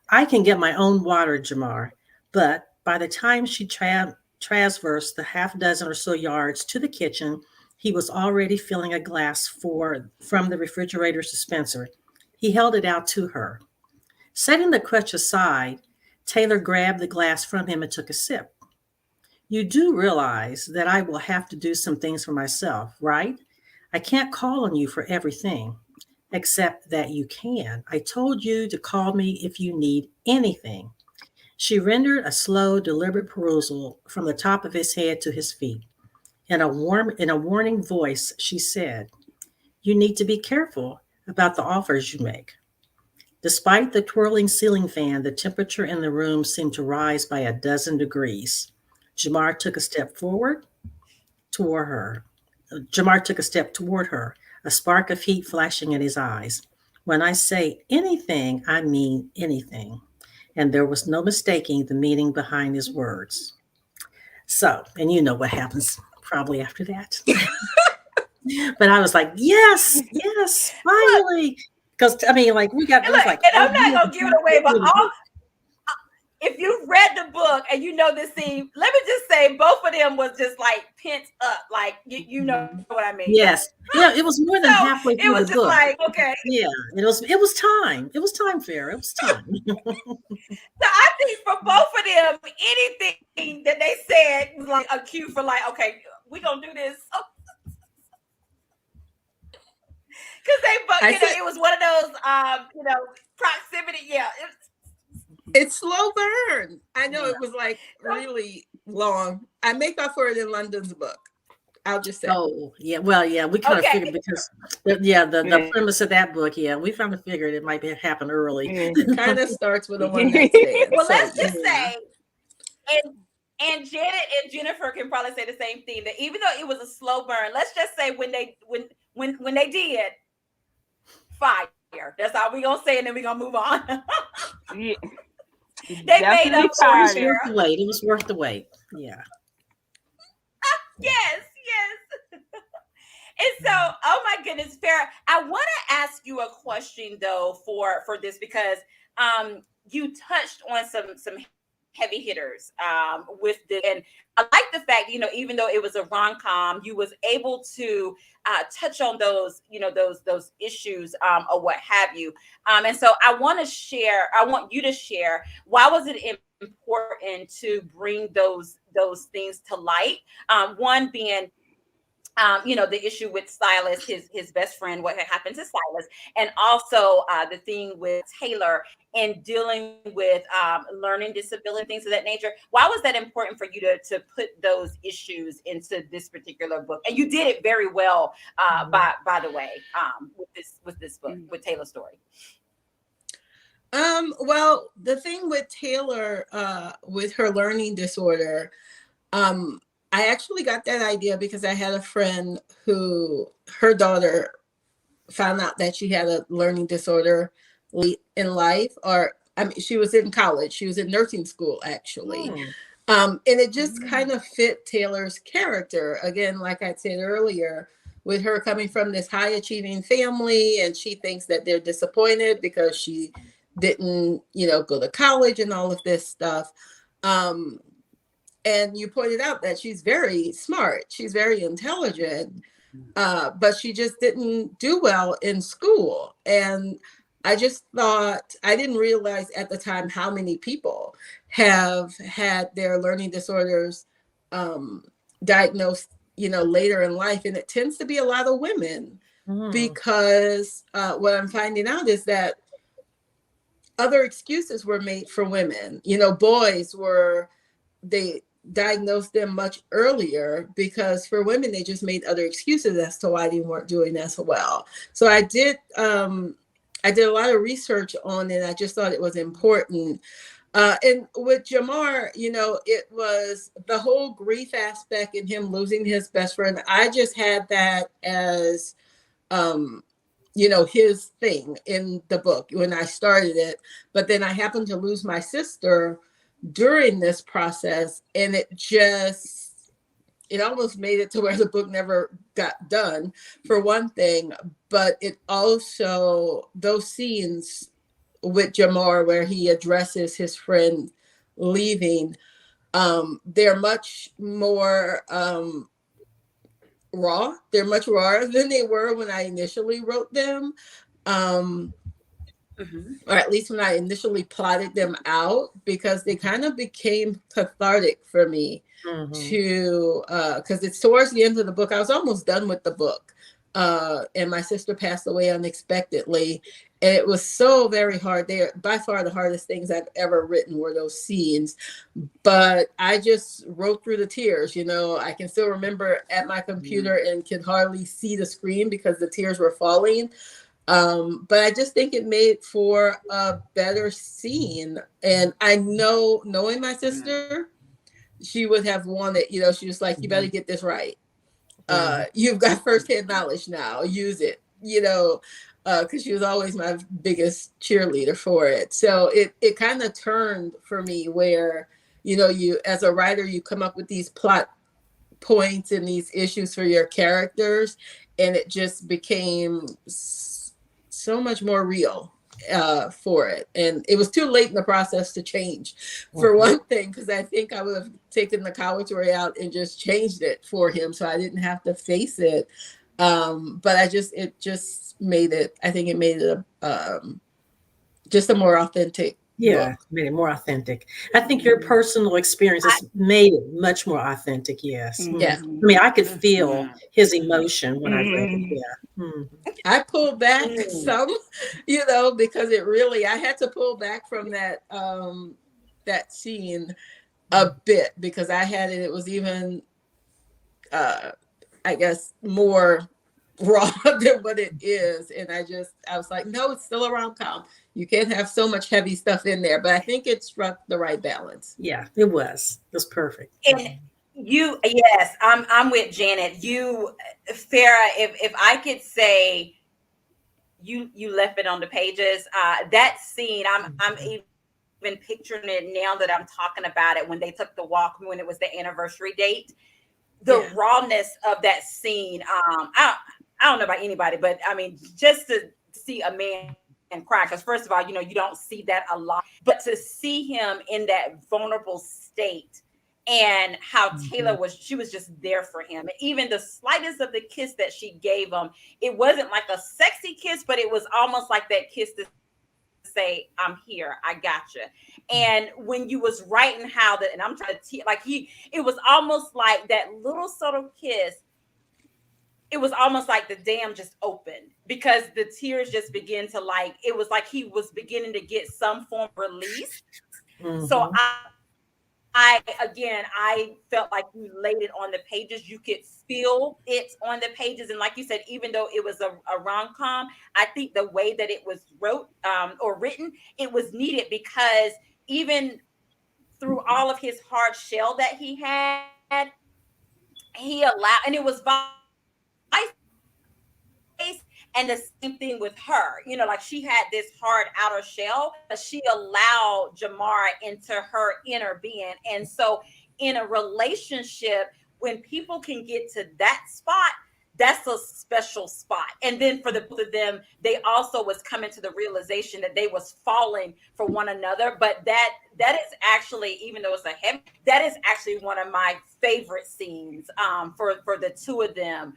I can get my own water, Jamar. But by the time she traversed the half dozen or so yards to the kitchen, he was already filling a glass from the refrigerator's dispenser. He held it out to her. Setting the crutch aside, Taylor grabbed the glass from him and took a sip. You do realize that I will have to do some things for myself, right? I can't call on you for everything, except that you can. I told you to call me if you need anything. She rendered a slow, deliberate perusal from the top of his head to his feet. In a warning voice, she said, you need to be careful about the offers you make. Despite the twirling ceiling fan, the temperature in the room seemed to rise by a dozen degrees. Jamar took a step toward her, a spark of heat flashing in his eyes. When I say anything, I mean anything. And there was no mistaking the meaning behind his words. So, and you know what happens probably after that. But I was like, yes, finally. Because, we got, and, look, and I'm not going to give it away, but if you've read the book and you know this scene, let me just say both of them was just like pent up, like you know what I mean. Yes, yeah, it was more than halfway through the book. It was just like, okay, yeah, it was time. It was time, Farrah. It was time. So I think for both of them, anything that they said was like a cue for like, okay, we're gonna do this. Because it was one of those, proximity. Yeah, it's slow burn. I know it was like really long. I make up for it in London's book. I'll just say. Oh, yeah. Well, yeah, we kind of figured because, the premise of that book, we kind of figured it might happen early. It kind of starts with a one night stand. Well, let's just say, and Janet and Jennifer can probably say the same thing, that even though it was a slow burn, let's just say when they did, fire. That's all we're gonna say, and then we're gonna move on. Yeah. They made up for it. It was worth the wait. Yeah. Yes. And so, oh my goodness, Farrah, I want to ask you a question though for this, because you touched on some heavy hitters with this, and I like the fact, even though it was a rom-com, you was able to touch on those, those issues or what have you. And so I want you to share, why was it important to bring those things to light? One being, the issue with Silas, his best friend, what had happened to Silas, and also the thing with Taylor and dealing with learning disability, things of that nature. Why was that important for you to put those issues into this particular book? And you did it very well, by the way, with this book, with Taylor's story. Well, the thing with Taylor, with her learning disorder, I actually got that idea because I had a friend who her daughter found out that she had a learning disorder late in life, she was in college. She was in nursing school, actually. And it just kind of fit Taylor's character. Again, like I said earlier, with her coming from this high achieving family, and she thinks that they're disappointed because she didn't, go to college and all of this stuff. And you pointed out that she's very smart. She's very intelligent, but she just didn't do well in school. And I just thought, I didn't realize at the time how many people have had their learning disorders diagnosed, later in life. And it tends to be a lot of women, because what I'm finding out is that other excuses were made for women. Boys they diagnosed them much earlier, because for women, they just made other excuses as to why they weren't doing as well. So I did a lot of research on it. I just thought it was important. And with Jamar, it was the whole grief aspect in him losing his best friend. I just had that as, his thing in the book when I started it. But then I happened to lose my sister during this process, and it almost made it to where the book never got done, for one thing. But it also, those scenes with Jamar where he addresses his friend leaving, they're much more raw. They're much rawer than they were when I initially wrote them. Or at least when I initially plotted them out, because they kind of became cathartic for me to, because it's towards the end of the book. I was almost done with the book. And my sister passed away unexpectedly. And it was so very hard. They're by far the hardest things I've ever written were those scenes. But I just wrote through the tears. I can still remember at my computer and could hardly see the screen because the tears were falling. But I just think it made for a better scene. And I know, knowing my sister, she would have wanted, she was like, you better get this right. You've got firsthand knowledge now, use it, because she was always my biggest cheerleader for it. So it kind of turned for me where, you, as a writer, you come up with these plot points and these issues for your characters, and it just became so much more real for it. And it was too late in the process to change, for one thing, because I think I would have taken the coward's way out and just changed it for him so I didn't have to face it. But it just made it, I think it made it just a more authentic book. Made it more authentic. I think your personal experiences made it much more authentic. Yes. Yeah. I mean, I could feel his emotion when I read it. Yeah. I pulled back some, because it really, I had to pull back from that scene a bit, because I had it was even, I guess, more raw than what it is. And I was like, no, it's still a rom-com. You can't have so much heavy stuff in there. But I think it struck the right balance. Yeah, it was. It was perfect. And yes, I'm with Janet. You, Farrah, if I could say, you left it on the pages. That scene, I'm even picturing it now that I'm talking about it, when they took the walk, when it was the anniversary date. The rawness of that scene. I don't know about anybody, but I mean, just to see a man cry, because first of all, you don't see that a lot, but to see him in that vulnerable state, and how Taylor she was just there for him. And even the slightest of the kiss that she gave him, it wasn't like a sexy kiss, but it was almost like that kiss to say, I'm here, I got you. And when you was writing how that, and I'm trying to it was almost like that little subtle kiss. It was almost like the dam just opened, because the tears just began to, it was like he was beginning to get some form of release. So I felt like you laid it on the pages. You could feel it on the pages. And like you said, even though it was a rom-com, I think the way that it was written, it was needed, because even through all of his hard shell that he had, he allowed, and it was vice. And the same thing with her, like she had this hard outer shell, but she allowed Jamar into her inner being. And so in a relationship, when people can get to that spot, that's a special spot. And then for the both of them, they also was coming to the realization that they was falling for one another. But that is actually, even though it's a heavy, that is actually one of my favorite scenes for the two of them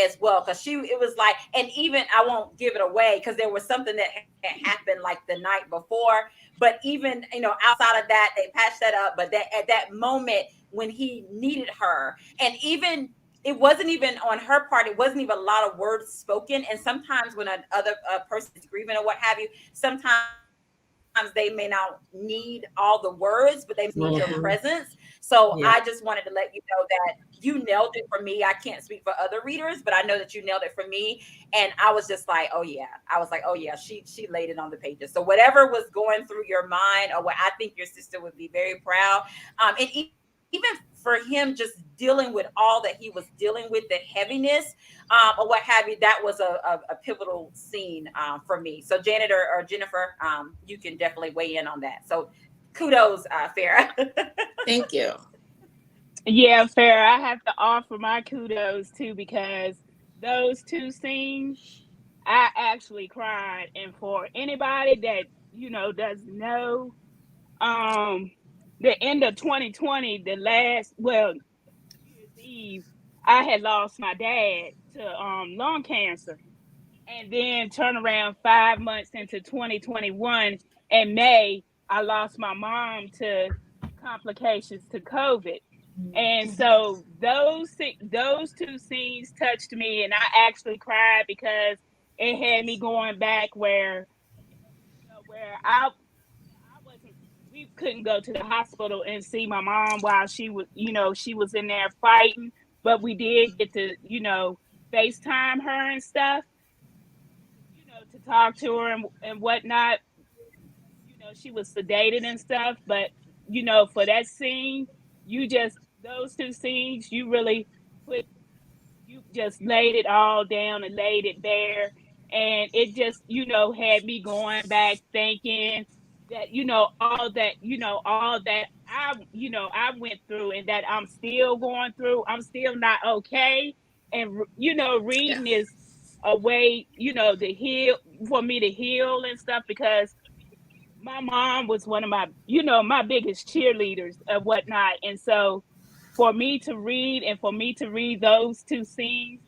as well. Because it was like, and even I won't give it away because there was something that had happened like the night before. But even, outside of that, they patched that up. But that at that moment when he needed her, and even it wasn't even on her part, it wasn't even a lot of words spoken. And sometimes when another person is grieving or what have you, sometimes they may not need all the words, but they need your presence. So Yeah. I just wanted to let you know that you nailed it for me. I can't speak for other readers, but I know that you nailed it for me. And I was just like, oh yeah. I was like, oh yeah, she laid it on the pages. So whatever was going through your mind, or what, I think your sister would be very proud. And even for him just dealing with all that he was dealing with, the heaviness or what have you, that was a pivotal scene for me. So Janet or Jennifer, you can definitely weigh in on that. So kudos, Farrah. Thank you. Yeah, fair. I have to offer my kudos too, because those two scenes, I actually cried. And for anybody that, doesn't know, um, the end of 2020, New Year's Eve, I had lost my dad to lung cancer. And then turn around 5 months into 2021 in May, I lost my mom to complications to COVID. And so those two scenes touched me, and I actually cried because it had me going back where I wasn't. We couldn't go to the hospital and see my mom while she was in there fighting, but we did get to FaceTime her and stuff, to talk to her and whatnot. She was sedated and stuff, but for that scene, those two scenes, put, you just laid it all down and laid it bare. And it just, had me going back thinking that, all that I went through and that I'm still going through. I'm still not okay. And, Yeah. reading is a way, to heal, for me to heal and stuff, because my mom was one of my biggest cheerleaders and whatnot. And so for me to read those two scenes,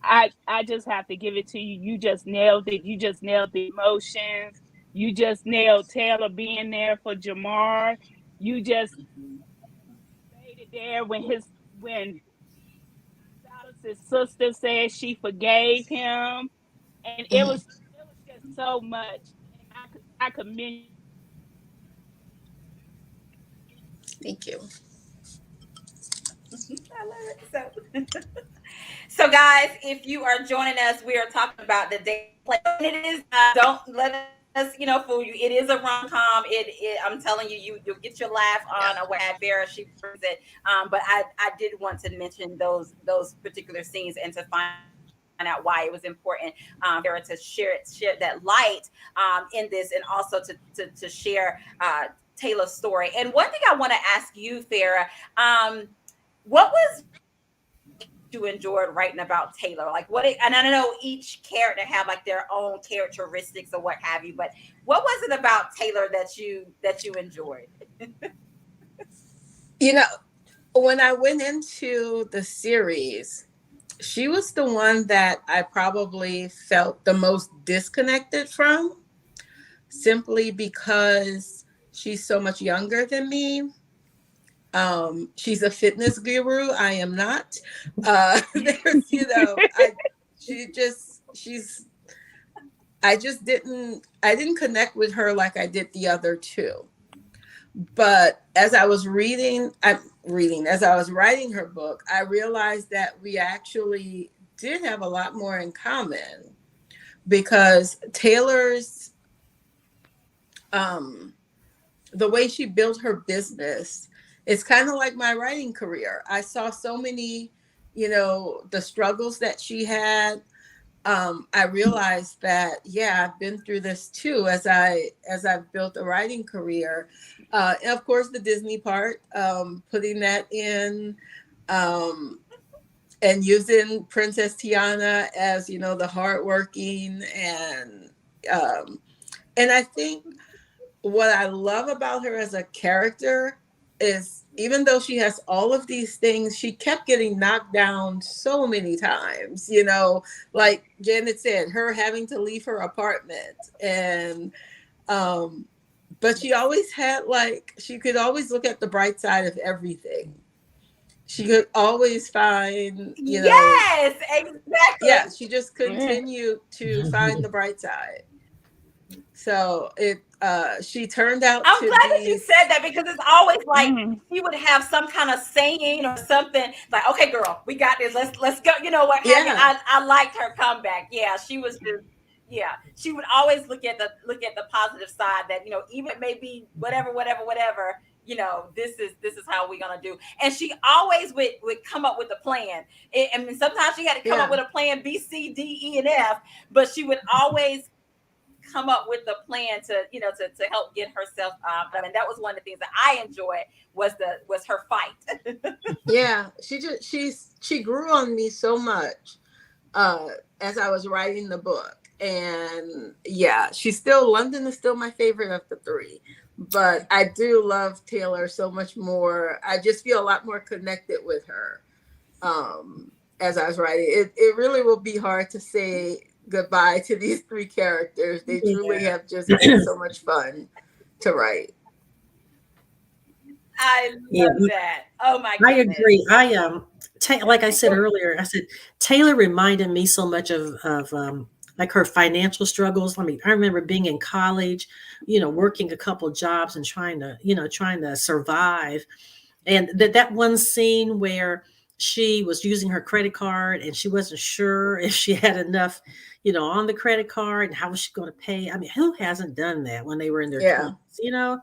I just have to give it to you. You just nailed it. You just nailed the emotions. You just nailed Taylor being there for Jamar. You just laid it there when Silas's sister said she forgave him, and it was just so much. And I commend. Thank you. I love it. So guys, if you are joining us, we are talking about the Dating Playbook. And it is don't let us, fool you. It is a rom-com. I'm telling you, you'll get your laugh Yeah. on what Farrah she brings it. But I did want to mention those particular scenes and to find out why it was important for Farrah to share that light in this, and also to share Taylor's story. And one thing I want to ask you, Farrah, what was you enjoyed writing about Taylor? Like and I know each character have like their own characteristics or what have you, but what was it about Taylor that you enjoyed? When I went into the series, she was the one that I probably felt the most disconnected from, simply because she's so much younger than me. She's a fitness guru. I am not. There's, I didn't connect with her like I did the other two. But as I was as I was writing her book, I realized that we actually did have a lot more in common, because Taylor's, the way she built her business, it's kind of like my writing career. I saw so many, the struggles that she had. I realized that, yeah, I've been through this too, as I've built a writing career. And of course the Disney part, putting that in. And and using Princess Tiana as, you know, the hardworking um, and I think what I love about her as a character is even though she has all of these things, she kept getting knocked down so many times, you know, like Janet said, her having to leave her apartment and um but she always had like she could always look at the bright side of everything. She could always find, you know, Yes, yeah, exactly. she just Yeah. continued to find the bright side. So it she turned out I'm to glad that you be said that because it's always like Mhm. he would have some kind of saying or something like, "Okay, girl, we got this. Let's go." You know what have you? yeah, I liked her comeback. Yeah, she was just yeah. She would always look at the positive side that even it may be whatever. This is how we're gonna do. And she always would come up with a plan. I mean, sometimes she had to come up yeah, with a plan B, C, D, E, and F, but she would always come up with a plan to help get herself and that was one of the things that I enjoyed was her fight. yeah. She grew on me so much uh as I was writing the book. And yeah, she's still London is still my favorite of the three. But I do love Taylor so much more. I just feel a lot more connected with her. As I was writing. It really will be hard to say goodbye to these three characters. They truly have just been so much fun to write. I Yeah, love that. Oh my I goodness. agree. Like I said earlier, I said Taylor reminded me so much of like her financial struggles. I mean, I remember being in college, working a couple jobs and trying to survive. And that one scene where she was using her credit card and she wasn't sure if she had enough, on the credit card, and how was she going to pay? I mean, who hasn't done that when they were in their Yeah. 20s?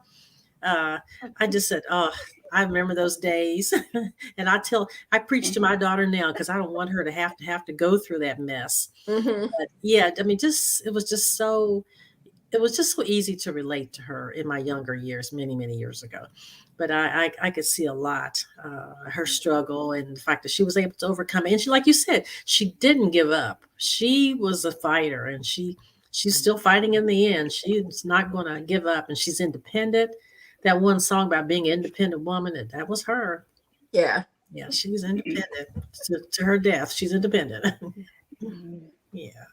Uh, I just said, oh, I remember those days. And I preach to my daughter now because I don't want her to have to go through that mess. Hmm. But yeah, I mean, it was just so easy to relate to her in my younger years, many, many years ago. But I could see a lot, her struggle and the fact that she was able to overcome it. And she, like you said, she didn't give up. She was a fighter, and she's still fighting in the end. She's not going to give up, and she's independent. That one song about being an independent woman, that was her. Yeah. Yeah, she's independent to her death. She's independent. Yeah.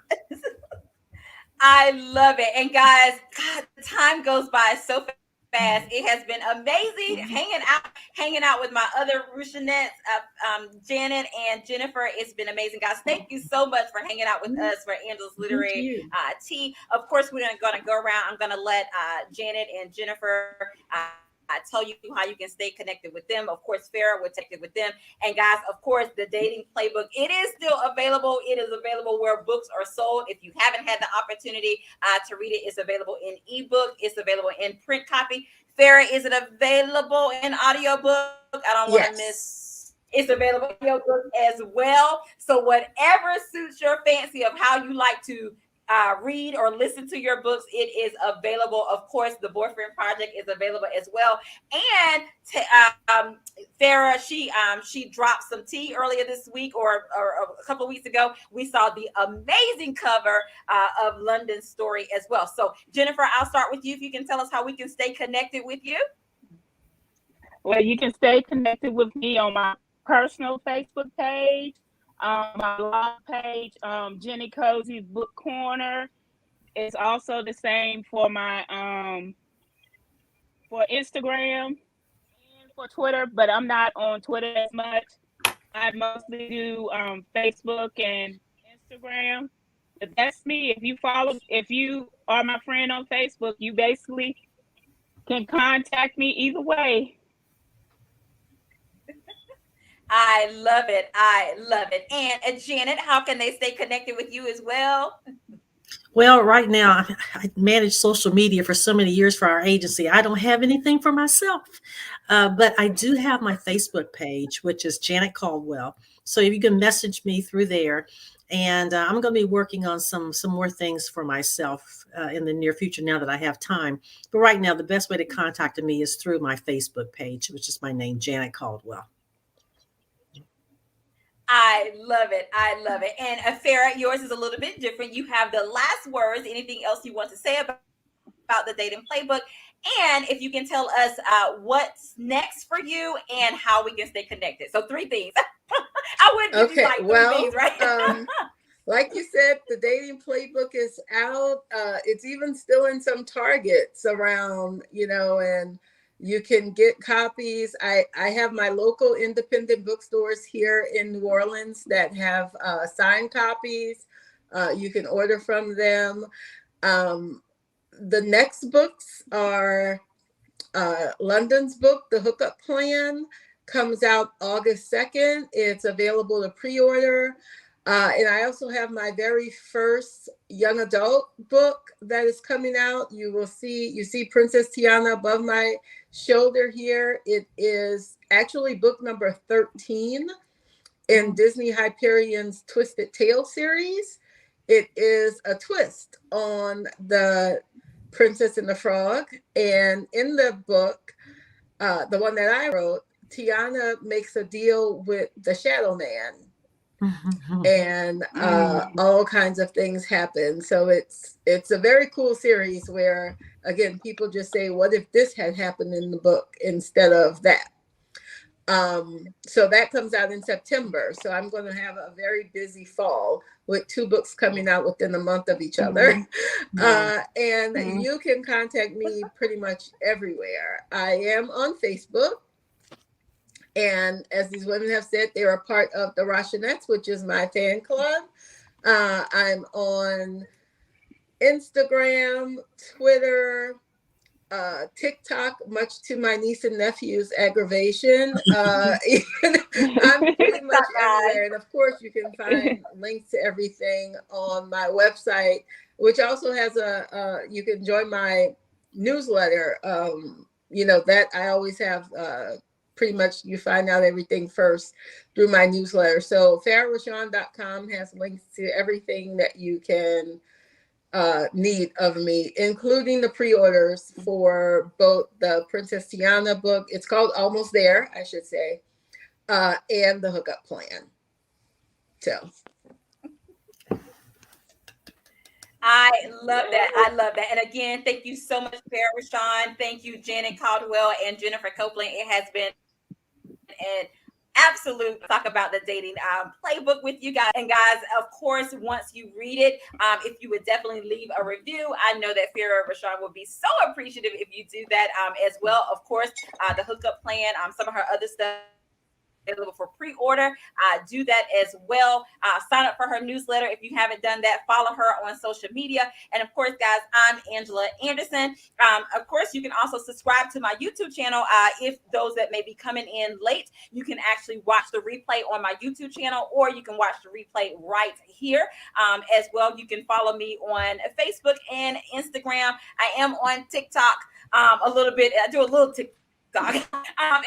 I love it. And guys, God, the time goes by so fast. It has been amazing hanging out with my other Rushinettes, Janet and Jennifer. It's been amazing, guys. Thank you so much for hanging out with us for Angela's Thank Literary you. Tea. Of course, we're gonna go around. I'm gonna let Janet and Jennifer tell you how you can stay connected with them. Of course, Farrah will take it with them. And guys, of course, the Dating Playbook, it is still available. It is available where books are sold. If you haven't had the opportunity to read it, it's available in ebook. It's available in print copy. Farrah, is it available in audiobook? I don't want to Yes. miss. It's available in audiobook as well. So whatever suits your fancy of how you like to read or listen to your books, it is available. Of course, the Boyfriend Project is available as well. And Farrah, she dropped some tea earlier this week or a couple of weeks ago. We saw the amazing cover of London's Story as well. So Jennifer, I'll start with you. If you can tell us how we can stay connected with you. Well, you can stay connected with me on my personal Facebook page, my blog page, Jenny Cozy's Book Corner. It's also the same for my for Instagram and for Twitter, but I'm not on Twitter as much. I mostly do Facebook and Instagram. But that's me. If you are my friend on Facebook, you basically can contact me either way. I love it. I love it. And Janet, how can they stay connected with you as well? Well, right now, I manage social media for so many years for our agency. I don't have anything for myself, but I do have my Facebook page, which is Janet Caldwell. So you can message me through there, and I'm going to be working on some more things for myself in the near future now that I have time. But right now, the best way to contact me is through my Facebook page, which is my name, Janet Caldwell. I love it. I love it. And Farrah, yours is a little bit different. You have the last words. Anything else you want to say about the Dating Playbook? And if you can tell us what's next for you and how we can stay connected. So 3 things. I would give you Okay, like 3 things, well, right? like you said, the Dating Playbook is out. It's even still in some Targets around, and you can get copies. I have my local independent bookstores here in New Orleans that have signed copies. You can order from them. The next books are London's book, The Hookup Plan, comes out August 2nd. It's available to pre-order. And I also have my very first young adult book that is coming out. You see Princess Tiana above my shoulder here. It is actually book number 13 in Disney Hyperion's Twisted Tale series. It is a twist on the Princess and the Frog. And in the book, the one that I wrote, Tiana makes a deal with the Shadow Man. And all kinds of things happen. So it's a very cool series where, again, people just say, what if this had happened in the book instead of that? So that comes out in September. So I'm going to have a very busy fall with 2 books coming out within a month of each other. And you can contact me pretty much everywhere. I am on Facebook. And as these women have said, they are part of the Rochonettes, which is my fan club. I'm on Instagram, Twitter, TikTok, much to my niece and nephew's aggravation. I'm pretty much everywhere. And of course, you can find links to everything on my website, which also has you can join my newsletter. That I always have pretty much, you find out everything first through my newsletter. So farrahrochon.com has links to everything that you can need of me, including the pre-orders for both the Princess Tiana book, it's called Almost There, I should say, and the Hookup Plan. So I love that. I love that. And again, thank you so much, Farrah Rochon. Thank you, Janet Caldwell and Jennifer Copeland. It has been an absolute talk about the dating playbook with you guys. And guys, of course, once you read it, if you would definitely leave a review, I know that Farrah Rochon will be so appreciative if you do that as well. Of course, the Hookup Plan, some of her other stuff available for pre-order. Do that as well. Sign up for her newsletter if you haven't done that. Follow her on social media. And of course, guys, I'm Angela Anderson. Of course, you can also subscribe to my YouTube channel. If those that may be coming in late, you can actually watch the replay on my YouTube channel, or you can watch the replay right here as well. You can follow me on Facebook and Instagram. I am on TikTok a little bit. I do a little TikTok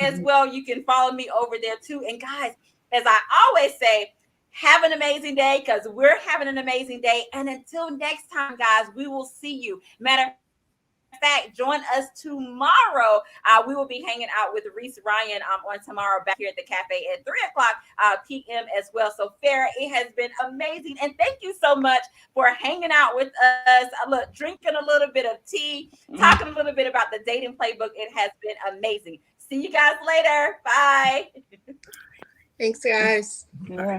as well. You can follow me over there too. And guys, as I always say, have an amazing day, because we're having an amazing day. And until next time, guys, we will see you. Matter of fact, join us tomorrow. We will be hanging out with Reese Ryan on tomorrow back here at the cafe at 3:00 p.m. as well. So Farrah, it has been amazing. And thank you so much for hanging out with us. Look, drinking a little bit of tea, talking a little bit about the Dating Playbook. It has been amazing. See you guys later. Bye. thanks, guys. Yeah.